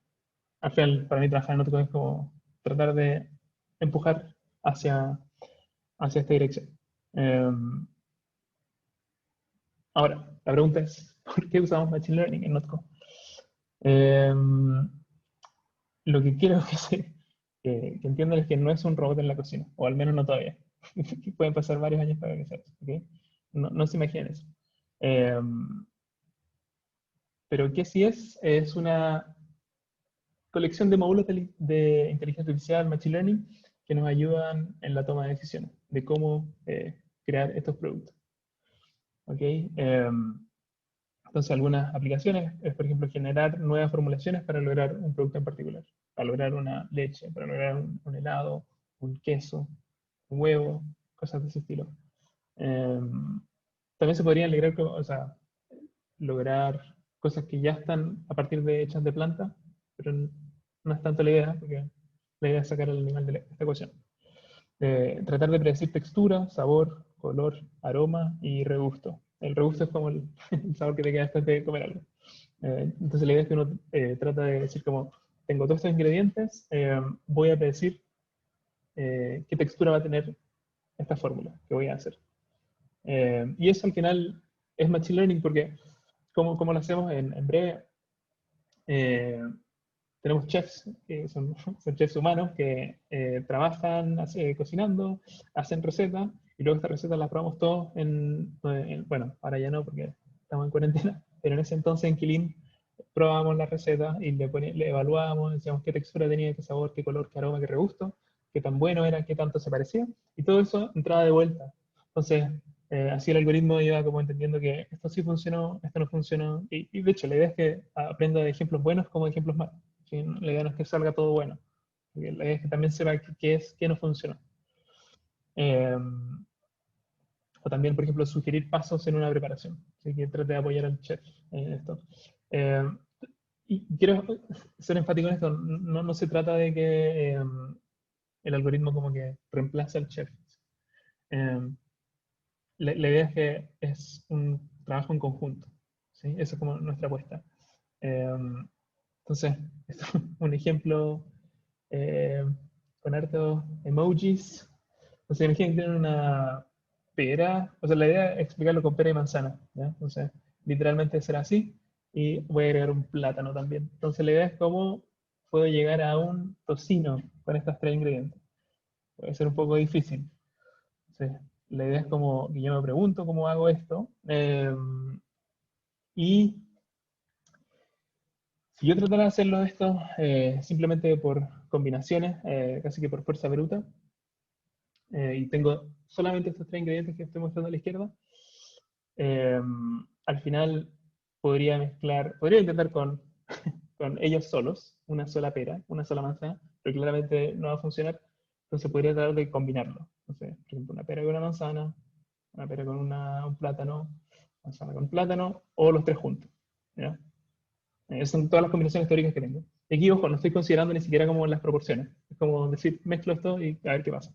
al final para mí trabajar en otro es como tratar de empujar hacia esta dirección. Ahora, la pregunta es, ¿por qué usamos Machine Learning en Notco? Lo que quiero que entiendan es que no es un robot en la cocina, o al menos no todavía. Pueden pasar varios años para que sea eso, ¿okay? No se imaginen eso. Pero ¿qué sí es una colección de módulos de inteligencia artificial, Machine Learning, que nos ayudan en la toma de decisiones, de cómo crear estos productos. ¿Okay? Entonces, algunas aplicaciones es, por ejemplo, generar nuevas formulaciones para lograr un producto en particular, para lograr una leche, para lograr un helado, un queso, un huevo, cosas de ese estilo. También se podrían lograr cosas que ya están a partir de hechas de planta, pero no es tanto la idea, porque la idea es sacar al animal de esta ecuación. Tratar de predecir textura, sabor, color, aroma y regusto. El regusto es como el sabor que te queda después de comer algo. Entonces la idea es que uno trata de decir como, tengo todos estos ingredientes, voy a predecir qué textura va a tener esta fórmula que voy a hacer. Y eso al final es Machine Learning porque, ¿cómo lo hacemos en breve? Tenemos chefs, que son chefs humanos, que trabajan cocinando, hacen recetas, y luego estas recetas las probamos todos bueno, ahora ya no porque estamos en cuarentena, pero en ese entonces en Quilín probábamos la receta y le evaluábamos, decíamos qué textura tenía, qué sabor, qué color, qué aroma, qué regusto, qué tan bueno era, qué tanto se parecía, y todo eso entraba de vuelta. Entonces, así el algoritmo iba como entendiendo que esto sí funcionó, esto no funcionó, y de hecho la idea es que aprenda de ejemplos buenos como de ejemplos malos. ¿Sí? La idea no es que salga todo bueno, la idea es que también sepa qué no funcionó. O también, por ejemplo, sugerir pasos en una preparación, así que trate de apoyar al chef en esto. Y quiero ser enfático en esto, no se trata de que el algoritmo como que reemplace al chef. La idea es que es un trabajo en conjunto. ¿sí? Eso es como nuestra apuesta. Entonces, esto es un ejemplo con hartos emojis. Entonces, imaginen que tienen una pera, o sea, la idea es explicarlo con pera y manzana, ¿ya? Entonces, literalmente será así, y voy a agregar un plátano también. Entonces, la idea es cómo puedo llegar a un tocino con estos tres ingredientes. Puede ser un poco difícil. Entonces, la idea es como que yo me pregunto cómo hago esto, y si yo tratara de hacerlo esto simplemente por combinaciones, casi que por fuerza bruta, y tengo solamente estos tres ingredientes que estoy mostrando a la izquierda, eh, al final podría intentar con ellos solos, una sola pera, una sola manzana, pero claramente no va a funcionar, entonces podría tratar de combinarlo. Entonces, por ejemplo, una pera con una manzana, una pera con un plátano, manzana con plátano, o los tres juntos, ¿ya? Esas son todas las combinaciones teóricas que tengo. Y aquí, ojo, no estoy considerando ni siquiera como las proporciones. Es como decir, mezclo esto y a ver qué pasa.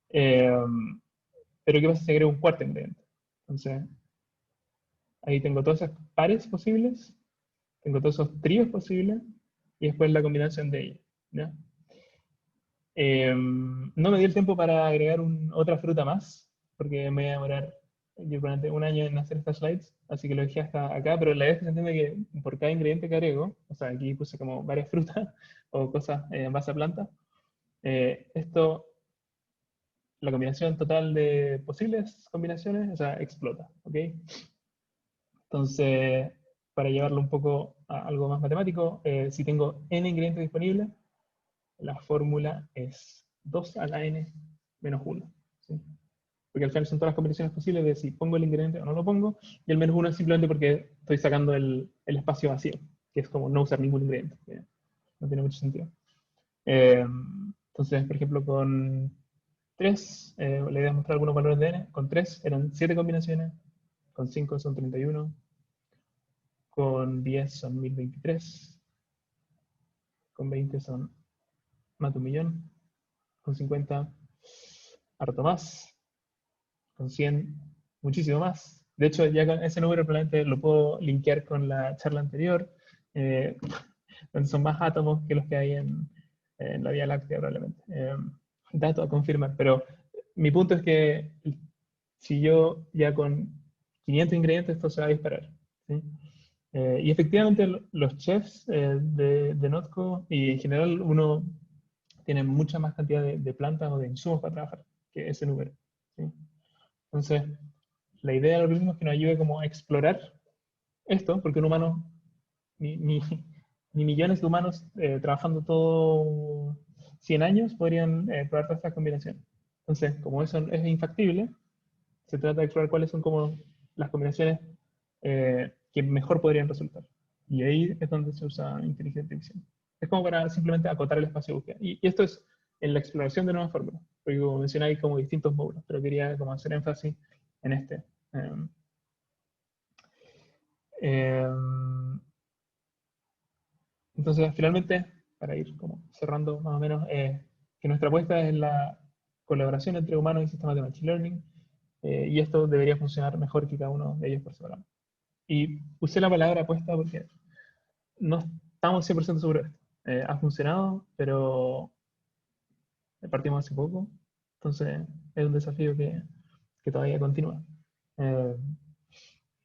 Eh, pero ¿qué pasa si agrego un cuarto ingrediente? Entonces, ahí tengo todos esos pares posibles, tengo todos esos tríos posibles, y después la combinación de ellos, ¿ya? No me dio el tiempo para agregar otra fruta más, porque me voy a demorar yo durante un año en hacer estas slides, así que lo dejé hasta acá, pero la idea es que se entiende que por cada ingrediente que agrego, o sea, aquí puse como varias frutas o cosas en base a plantas, esto, la combinación total de posibles combinaciones, o sea, explota, ¿ok? Entonces, para llevarlo un poco a algo más matemático, si tengo n ingredientes disponibles, la fórmula es 2 a la n menos 1. ¿Sí? Porque al final son todas las combinaciones posibles de si pongo el ingrediente o no lo pongo, y el menos 1 es simplemente porque estoy sacando el espacio vacío, que es como no usar ningún ingrediente, que no tiene mucho sentido. Entonces, por ejemplo, con 3, le voy a mostrar algunos valores de n, con 3 eran 7 combinaciones, con 5 son 31, con 10 son 1023, con 20 son más de 1.000.000, con 50 harto más, con 100 muchísimo más. De hecho, ya con ese número probablemente lo puedo linkear con la charla anterior, donde son más átomos que los que hay en la Vía Láctea probablemente. Dato a confirmar, pero mi punto es que si yo ya con 500 ingredientes esto se va a disparar, ¿sí? Y efectivamente los chefs de Notco y en general uno tiene mucha más cantidad de plantas o de insumos para trabajar que ese número, ¿sí? Entonces, la idea del algoritmo es que nos ayude como a explorar esto, porque un humano, ni millones de humanos trabajando todo 100 años podrían probar todas estas combinaciones. Entonces, como eso es infactible, se trata de explorar cuáles son como las combinaciones que mejor podrían resultar. Y ahí es donde se usa inteligencia artificial. Es como para simplemente acotar el espacio de búsqueda. Y esto es en la exploración de nuevas fórmulas. Porque como mencioné hay como distintos módulos, pero quería como hacer énfasis en este. Entonces, finalmente, para ir como cerrando más o menos, que nuestra apuesta es la colaboración entre humanos y sistemas de Machine Learning, y esto debería funcionar mejor que cada uno de ellos por separado. Y usé la palabra apuesta porque no estamos 100% seguros de esto. Ha funcionado, pero partimos hace poco, entonces es un desafío que todavía continúa. Eh,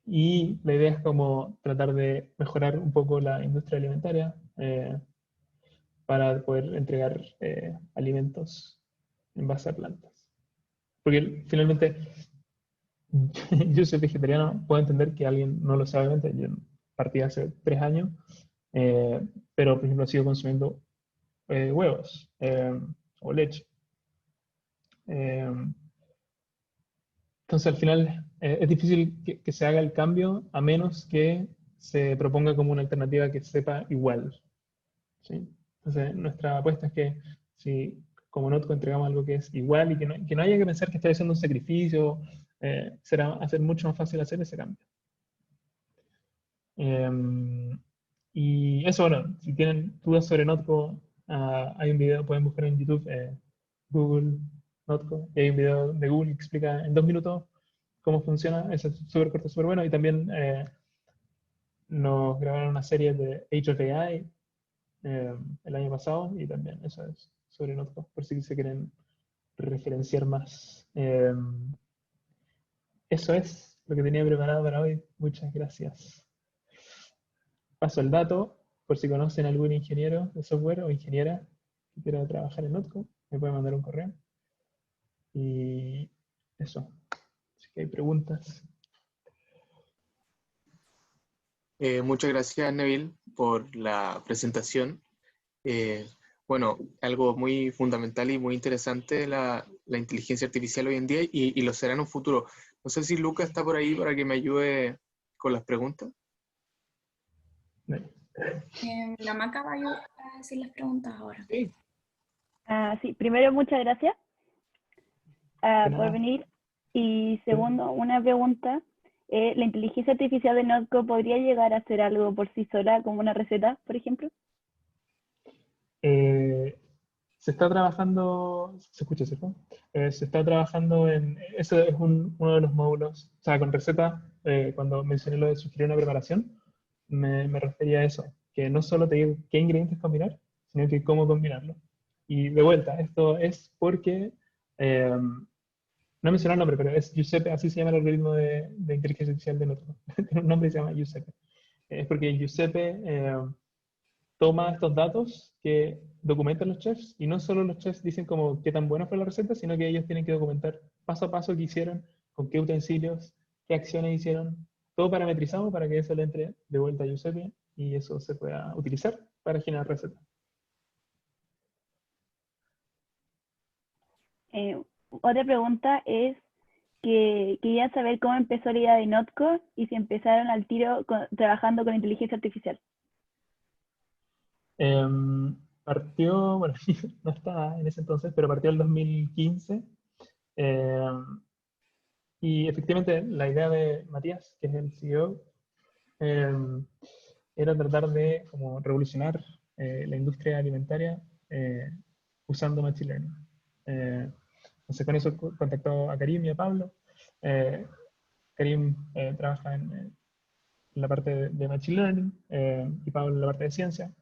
y la idea es como tratar de mejorar un poco la industria alimentaria para poder entregar alimentos en base a plantas. Porque finalmente yo soy vegetariano, puedo entender que alguien no lo sabe, obviamente, yo partí hace 3 años, pero por ejemplo sigo consumiendo huevos o leche. Eh, entonces al final es difícil que se haga el cambio a menos que se proponga como una alternativa que sepa igual, ¿sí? Entonces nuestra apuesta es que si como Notco entregamos algo que es igual y que no haya que pensar que estoy haciendo un sacrificio, será hacer mucho más fácil hacer ese cambio. Y eso, bueno, si tienen dudas sobre Notco, hay un video, pueden buscar en YouTube, Google Notco, y hay un video de Google que explica en 2 minutos cómo funciona, es súper corto, súper bueno, y también nos grabaron una serie de Age of AI el año pasado, y también eso es sobre Notebook, por si se quieren referenciar más. Eso es lo que tenía preparado para hoy. Muchas gracias. Paso el dato, por si conocen algún ingeniero de software o ingeniera que quiera trabajar en Notco, me pueden mandar un correo. Y eso. Así que hay preguntas. Muchas gracias, Neville, por la presentación. Bueno, algo muy fundamental y muy interesante la inteligencia artificial hoy en día y lo será en un futuro. No sé si Lucas está por ahí para que me ayude con las preguntas. Dale. La Maca va a ayudar a decir las preguntas ahora. Sí. Sí, primero, muchas gracias De por nada. venir. Y segundo, una pregunta. ¿La inteligencia artificial de Notco podría llegar a hacer algo por sí sola, como una receta, por ejemplo? Se está trabajando, se escucha, ¿cierto? Se está trabajando en, eso es uno de los módulos, o sea, con receta, cuando mencioné lo de sugerir una preparación, me refería a eso, que no solo te digo qué ingredientes combinar, sino que cómo combinarlo. Y de vuelta, esto es porque, no mencioné el nombre, pero es Giuseppe, así se llama el algoritmo de inteligencia artificial de Notebook. Tiene un nombre y se llama Giuseppe. Es porque Giuseppe toma estos datos que documentan los chefs, y no solo los chefs dicen como qué tan buena fue la receta, sino que ellos tienen que documentar paso a paso qué hicieron, con qué utensilios, qué acciones hicieron, todo parametrizado para que eso le entre de vuelta a Giuseppe y eso se pueda utilizar para generar recetas. Otra pregunta es que quería saber cómo empezó la idea de Notco y si empezaron al tiro trabajando con inteligencia artificial. Partió, bueno, no estaba en ese entonces, pero partió el 2015. Y efectivamente la idea de Matías, que es el CEO, era tratar de como revolucionar la industria alimentaria usando Machine Learning. Entonces con eso contactó a Karim y a Pablo. Karim trabaja en la parte de Machine Learning y Pablo en la parte de ciencia.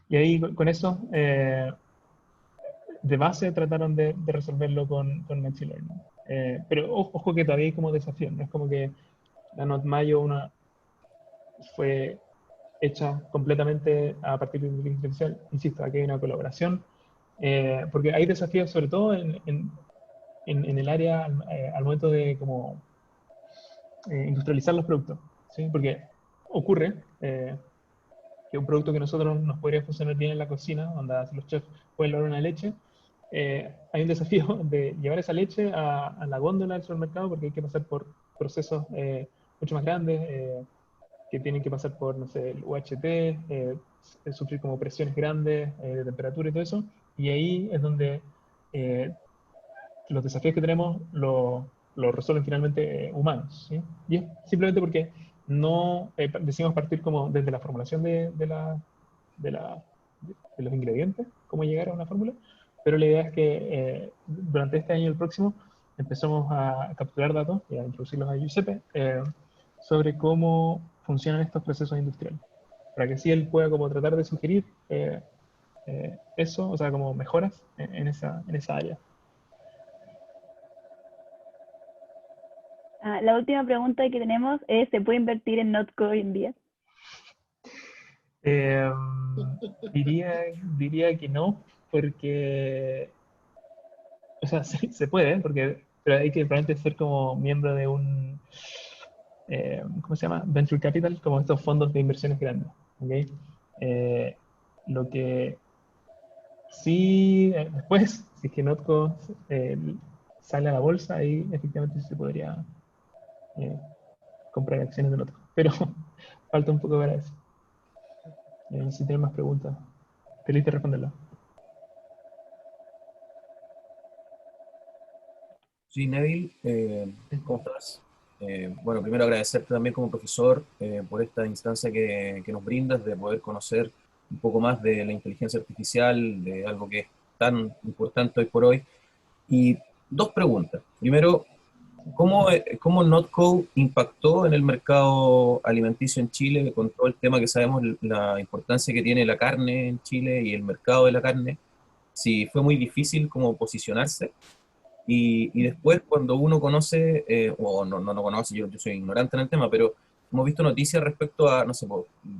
Y ahí con eso, de base, trataron de resolverlo con Machine Learning. Pero ojo que todavía hay como desafío, no es como que la NotMayo fue hecha completamente a partir de inteligencia artificial. Insisto, aquí hay una colaboración, porque hay desafíos sobre todo en el área al momento de como industrializar los productos, ¿sí? Porque ocurre que un producto que nosotros nos podría funcionar bien en la cocina, donde los chefs pueden lograr una leche, hay un desafío de llevar esa leche a la góndola del supermercado, porque hay que pasar por procesos mucho más grandes, que tienen que pasar por, no sé, el UHT, sufrir como presiones grandes de temperatura y todo eso, y ahí es donde los desafíos que tenemos lo resuelven finalmente humanos, ¿sí? Y es simplemente porque no decidimos partir como desde la formulación de los ingredientes, cómo llegar a una fórmula, pero la idea es que durante este año y el próximo empezamos a capturar datos y a introducirlos a Giuseppe sobre cómo funcionan estos procesos industriales, para que así él pueda como tratar de sugerir eso, o sea, como mejoras en esa área. La última pregunta que tenemos es, ¿se puede invertir en Notco hoy en día? Diría que no, porque, o sea, se puede, pero hay que probablemente ser como miembro de un, ¿cómo se llama? Venture Capital, como estos fondos de inversiones grandes, ¿ok? Lo que sí, después, si es que Notco sale a la bolsa, ahí efectivamente sí se podría comprar acciones de Notco, pero falta un poco para eso. Si tienen más preguntas, feliz de responderlas. Sí, Neville, ¿cómo estás? Bueno, primero agradecerte también como profesor por esta instancia que nos brindas de poder conocer un poco más de la inteligencia artificial, de algo que es tan importante hoy por hoy. Y dos preguntas. Primero, ¿Cómo Notco impactó en el mercado alimenticio en Chile con todo el tema que sabemos, la importancia que tiene la carne en Chile y el mercado de la carne? Si fue muy difícil como posicionarse. Y después cuando uno conoce, o no lo conoce, yo soy ignorante en el tema, pero hemos visto noticias respecto a, no sé,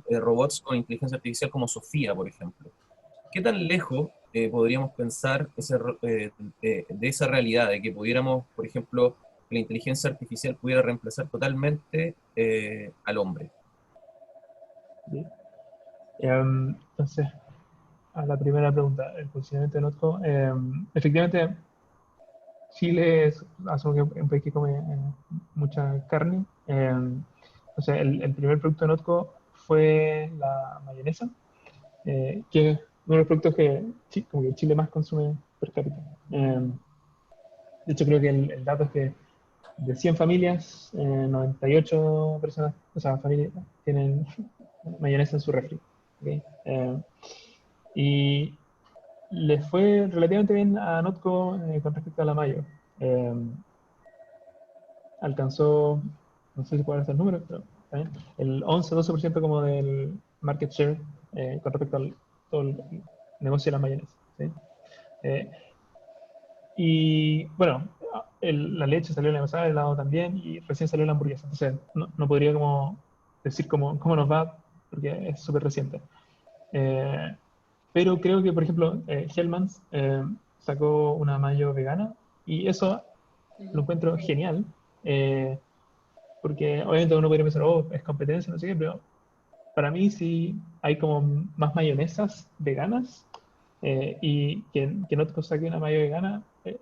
robots con inteligencia artificial como Sofía, por ejemplo. ¿Qué tan lejos podríamos pensar de esa realidad, de que pudiéramos, por ejemplo, que la inteligencia artificial pudiera reemplazar totalmente al hombre? ¿Sí? Entonces, a la primera pregunta, el posicionamiento de Notco. Efectivamente, Chile asumo que es un país que come mucha carne. Entonces, el primer producto de Notco fue la mayonesa, que es uno de los productos que, como que Chile más consume per cápita. De hecho, creo que el dato es que de 100 familias, 98 personas, o sea, familias, tienen mayonesa en su refri. ¿Ok? Y les fue relativamente bien a Notco con respecto a la mayo. Eh, Alcanzó, no sé si puedo dar el número, pero está bien, el 11-12% como del market share con respecto al todo el negocio de la mayonesa. ¿Sí? Eh, y bueno, la leche salió la pasada, el helado también, y recién salió la hamburguesa. Entonces, no podría como decir cómo nos va, porque es súper reciente. Eh, pero creo que, por ejemplo, Hellmann's sacó una mayo vegana, y eso lo encuentro genial, porque obviamente uno podría pensar, oh, es competencia, no sé qué, pero para mí sí hay como más mayonesas veganas, y que no saque una mayo vegana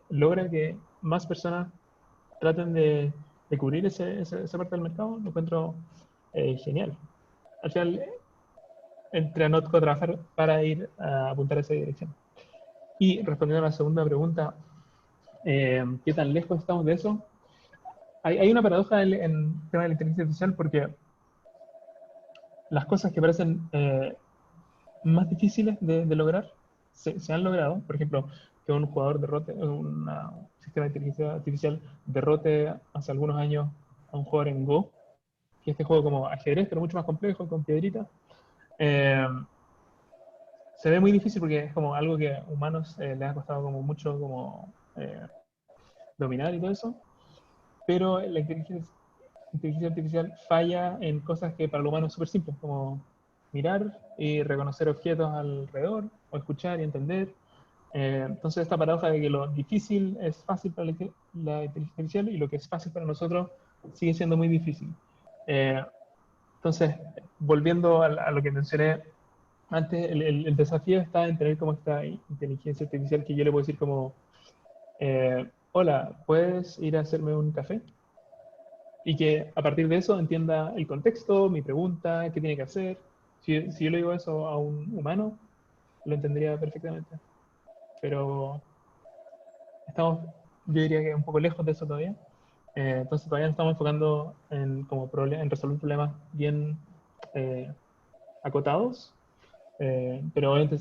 logra que más personas traten de cubrir esa parte del mercado. Lo encuentro genial. Al final, entre a Notco a trabajar para ir a apuntar a esa dirección. Y respondiendo a la segunda pregunta, ¿qué tan lejos estamos de eso? Hay una paradoja en el tema de la inteligencia artificial, porque las cosas que parecen más difíciles de lograr se han logrado. Por ejemplo, que un jugador derrote, un sistema de inteligencia artificial derrote hace algunos años a un jugador en Go, que es este juego como ajedrez, pero mucho más complejo, con piedritas. Eh, Se ve muy difícil porque es como algo que a humanos les ha costado como mucho como dominar y todo eso, pero la inteligencia artificial falla en cosas que para el humano es súper simple, como mirar y reconocer objetos alrededor, o escuchar y entender. Entonces esta paradoja de que lo difícil es fácil para la inteligencia artificial y lo que es fácil para nosotros sigue siendo muy difícil. Eh, entonces, volviendo a lo que mencioné antes, el desafío está en tener como esta inteligencia artificial que yo le puedo decir como, hola, ¿puedes ir a hacerme un café? Y que a partir de eso entienda el contexto, mi pregunta, qué tiene que hacer. Si yo le digo eso a un humano, lo entendería perfectamente. Pero estamos, yo diría que un poco lejos de eso todavía. Entonces todavía nos estamos enfocando en, en resolver problemas bien acotados. Pero obviamente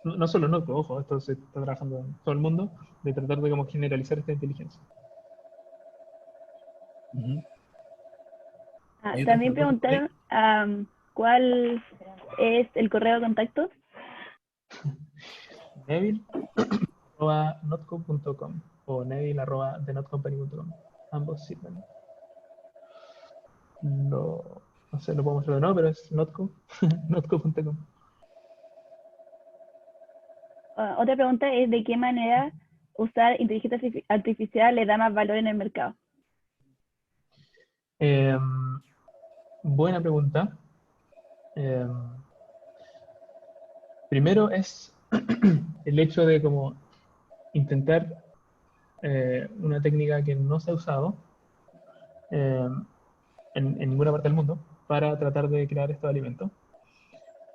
no solo no, pero ojo, esto se está trabajando en todo el mundo, de tratar de como generalizar esta inteligencia. Ujú. Ah, ¿Hay otras también preguntas por ahí? preguntaron cuál es el correo de contacto. Neville@notco.com o neville@thenotcompany.com. Ambos sirven. No sé, lo puedo mostrar de nuevo, pero es notco, notco.com. Otra pregunta es de qué manera usar inteligencia artificial le da más valor en el mercado. Eh, Buena pregunta. Eh, Primero es el hecho de como intentar una técnica que no se ha usado eh, en ninguna parte del mundo para tratar de crear estos alimentos.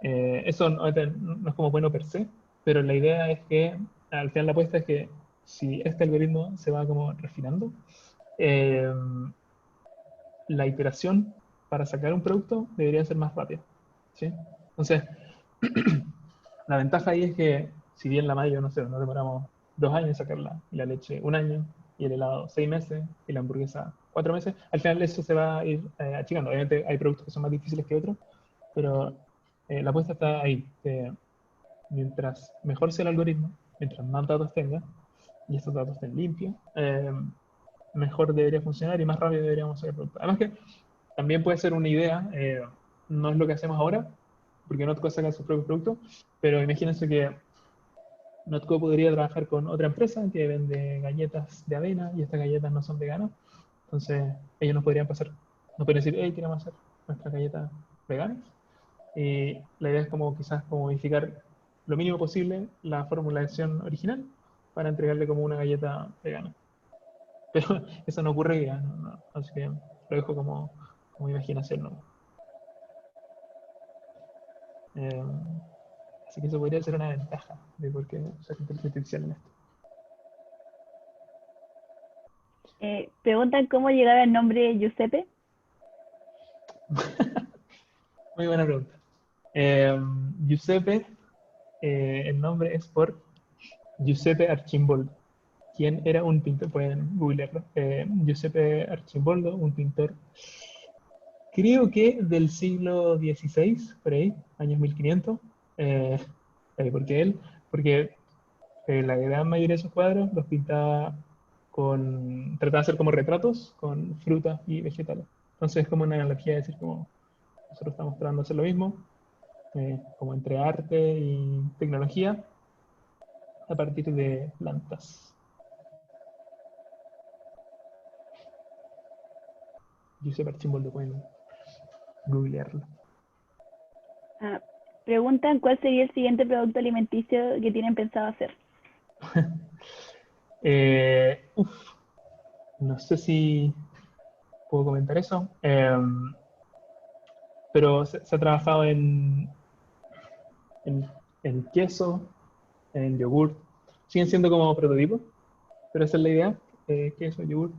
Eso no es como bueno per se, pero la idea es que al final la apuesta es que si este algoritmo se va como refinando, eh, la iteración para sacar un producto debería ser más rápida. ¿Sí? Entonces, la ventaja ahí es que si bien la mayo, no sé, nos demoramos 2 años en sacarla y la leche 1 año, y el helado 6 meses, y la hamburguesa 4 meses, al final eso se va a ir achicando. Obviamente hay productos que son más difíciles que otros, pero la apuesta está ahí. Mientras mejor sea el algoritmo, mientras más datos tenga, y estos datos estén limpios, mejor debería funcionar y más rápido deberíamos hacer el producto. Además que también puede ser una idea, no es lo que hacemos ahora, porque Notco saca sus propios productos, pero imagínense que Notco podría trabajar con otra empresa que vende galletas de avena y estas galletas no son veganas. Entonces ellos nos podrían pasar, nos podrían decir, hey, queremos hacer nuestras galletas veganas. Y la idea es como quizás como modificar lo mínimo posible la formulación original para entregarle como una galleta vegana. Pero eso no ocurre ya, así que lo dejo como imaginación, ¿no? Eh, Así que eso podría ser una ventaja de por qué usar inteligencia artificial en esto. Preguntan cómo llegar al nombre Giuseppe. Muy buena pregunta. Giuseppe, el nombre es por Giuseppe Arcimboldo, quien era un pintor, pueden googlearlo. Giuseppe Arcimboldo, un pintor, creo que del siglo XVI, por ahí, años 1500. Eh, ¿Por qué él? Porque la gran mayoría de sus cuadros los pintaba trataba de hacer como retratos con frutas y vegetales. Entonces es como una analogía de decir como nosotros estamos tratando de hacer lo mismo, como entre arte y tecnología, a partir de plantas. Giuseppe Arcimboldo, pueden googlearlo. Preguntan cuál sería el siguiente producto alimenticio que tienen pensado hacer. No sé si puedo comentar eso, pero se ha trabajado en queso, en yogur. Siguen siendo como prototipos, pero esa es la idea, queso, yogur.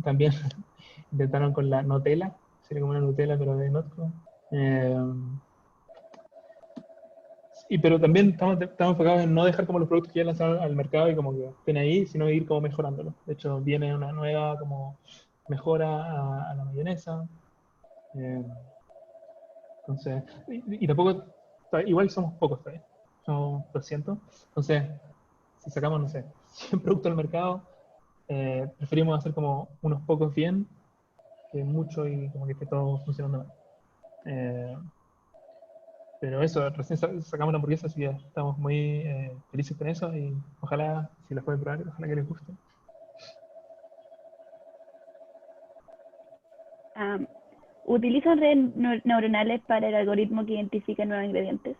También intentaron con la Nutella, sería como una Nutella pero de Notco. Pero también estamos enfocados en no dejar como los productos que ya lanzaron al mercado y como que estén ahí, sino ir como mejorándolos. De hecho, viene una nueva como mejora a la mayonesa. Eh, entonces, y tampoco, igual somos pocos todavía, somos 200. Entonces, si sacamos, no sé, 100 productos al mercado, preferimos hacer como unos pocos bien que mucho y como que esté todo funcionando mal. Pero eso, recién sacamos la hamburguesa, así que estamos muy felices con eso y ojalá, si las pueden probar, ojalá que les guste. ¿Utilizan redes neuronales para el algoritmo que identifica nuevos ingredientes?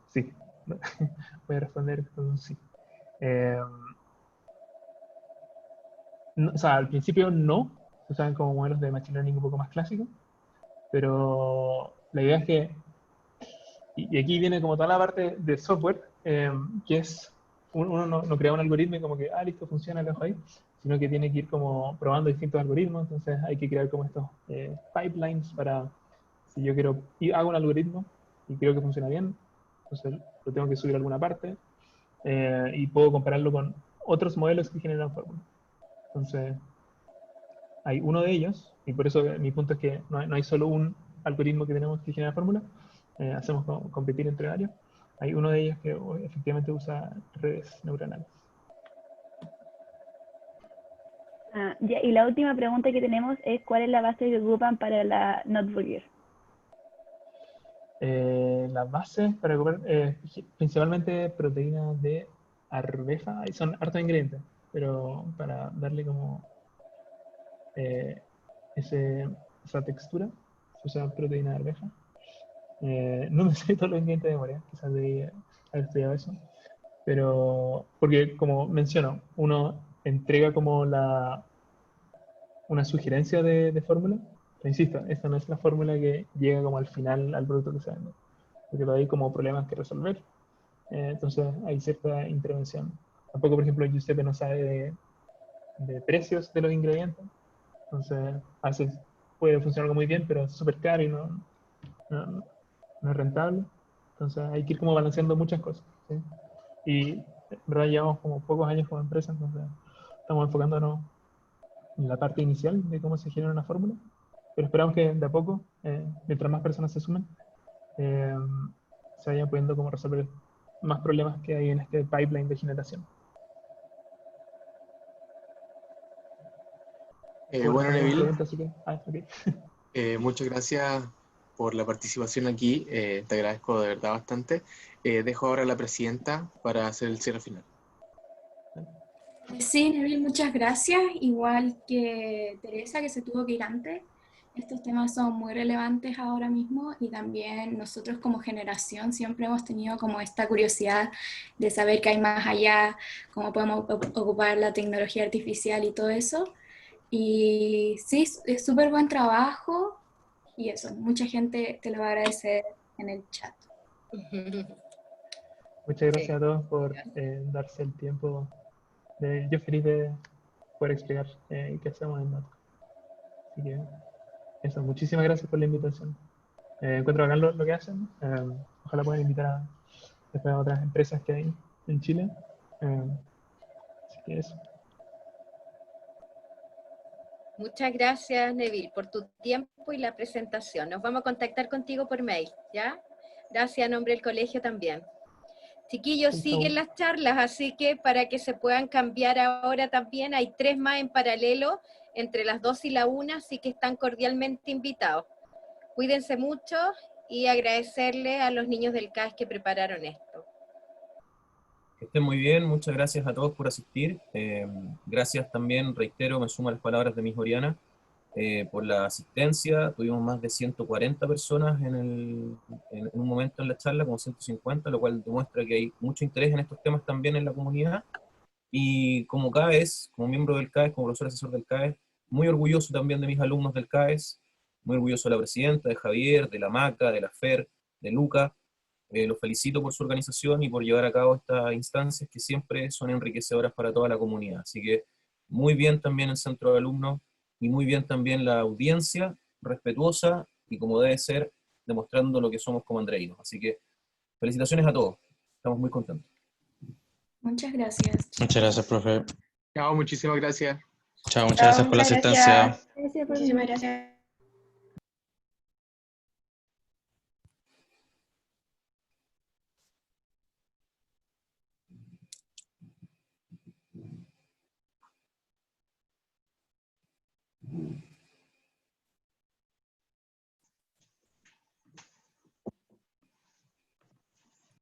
Sí, voy a responder con un sí. O sea, al principio no, se usaban como modelos de machine learning un poco más clásicos, pero la idea es que, y aquí viene como toda la parte de software, que es, uno no crea un algoritmo y como que, listo, funciona, lo dejo ahí, sino que tiene que ir como probando distintos algoritmos, entonces hay que crear como estos pipelines para, si yo quiero, y hago un algoritmo y creo que funciona bien, entonces lo tengo que subir a alguna parte, y puedo compararlo con otros modelos que generan fórmulas. Entonces, hay uno de ellos, y por eso mi punto es que no hay solo un algoritmo que tenemos que generar fórmula, hacemos competir entre varios. Hay uno de ellos que efectivamente usa redes neuronales. Y la última pregunta que tenemos es ¿cuál es la base que ocupan para la Notburger? La base para comer principalmente proteínas de arveja, y son hartos ingredientes, pero para darle como esa textura, se usa proteína de arveja. No me sé todos los ingredientes de memoria, quizás debería haber estudiado eso. Pero, porque como menciono, uno entrega como una sugerencia de fórmula, pero insisto, esta no es la fórmula que llega como al final al producto que se vende, porque todavía hay como problemas que resolver, entonces hay cierta intervención. Tampoco, por ejemplo, Giuseppe no sabe de precios de los ingredientes, entonces a veces puede funcionar algo muy bien, pero es súper caro y no es rentable, entonces hay que ir como balanceando muchas cosas, ¿sí? Y en verdad llevamos como pocos años como empresa, entonces estamos enfocándonos en la parte inicial de cómo se genera una fórmula, pero esperamos que de a poco, mientras más personas se sumen, eh, se vayan pudiendo como resolver más problemas que hay en este pipeline de generación. Bueno, ¿Alguna Neville, pregunta? Así que, ok. muchas gracias por la participación aquí. Te agradezco de verdad bastante. Dejo ahora a la presidenta para hacer el cierre final. Sí, Neville, muchas gracias. Igual que Teresa, que se tuvo que ir antes. Estos temas son muy relevantes ahora mismo y también nosotros como generación siempre hemos tenido como esta curiosidad de saber qué hay más allá, cómo podemos ocupar la tecnología artificial y todo eso. Y sí, es súper buen trabajo y eso, mucha gente te lo va a agradecer en el chat. Muchas Sí, gracias a todos por gracias. darse el tiempo. Yo feliz de poder explicar qué hacemos en NotCo. Así que eso, muchísimas gracias por la invitación. Encuentro bacán lo que hacen. Ojalá puedan invitar después a otras empresas que hay en Chile. Así que eso. Muchas gracias, Neville, por tu tiempo y la presentación. Nos vamos a contactar contigo por mail, ¿ya? Gracias a nombre del colegio también. Chiquillos, Chau, siguen chau. las charlas, así que para que se puedan cambiar ahora también, hay 3 más en paralelo, entre las 2 y la 1, así que están cordialmente invitados. Cuídense mucho y agradecerle a los niños del CAS que prepararon esto. Que estén muy bien, muchas gracias a todos por asistir. Gracias también, reitero, me sumo a las palabras de Miss Oriana, por la asistencia. Tuvimos más de 140 personas en un momento en la charla, como 150, lo cual demuestra que hay mucho interés en estos temas también en la comunidad. Y como CAES, como miembro del CAES, como profesor asesor del CAES, muy orgulloso también de mis alumnos del CAES, muy orgulloso de la presidenta, de Javier, de la Maca, de la Fer, de Luca. Los felicito por su organización y por llevar a cabo estas instancias que siempre son enriquecedoras para toda la comunidad. Así que muy bien también el centro de alumnos y muy bien también la audiencia, respetuosa y como debe ser, demostrando lo que somos como andreínos. Así que felicitaciones a todos, estamos muy contentos. Muchas gracias. Muchas gracias, profe. Chao, muchísimas gracias. Chao, muchas Chao, gracias por la muchas asistencia. gracias. Gracias por Muchísimas venir. gracias.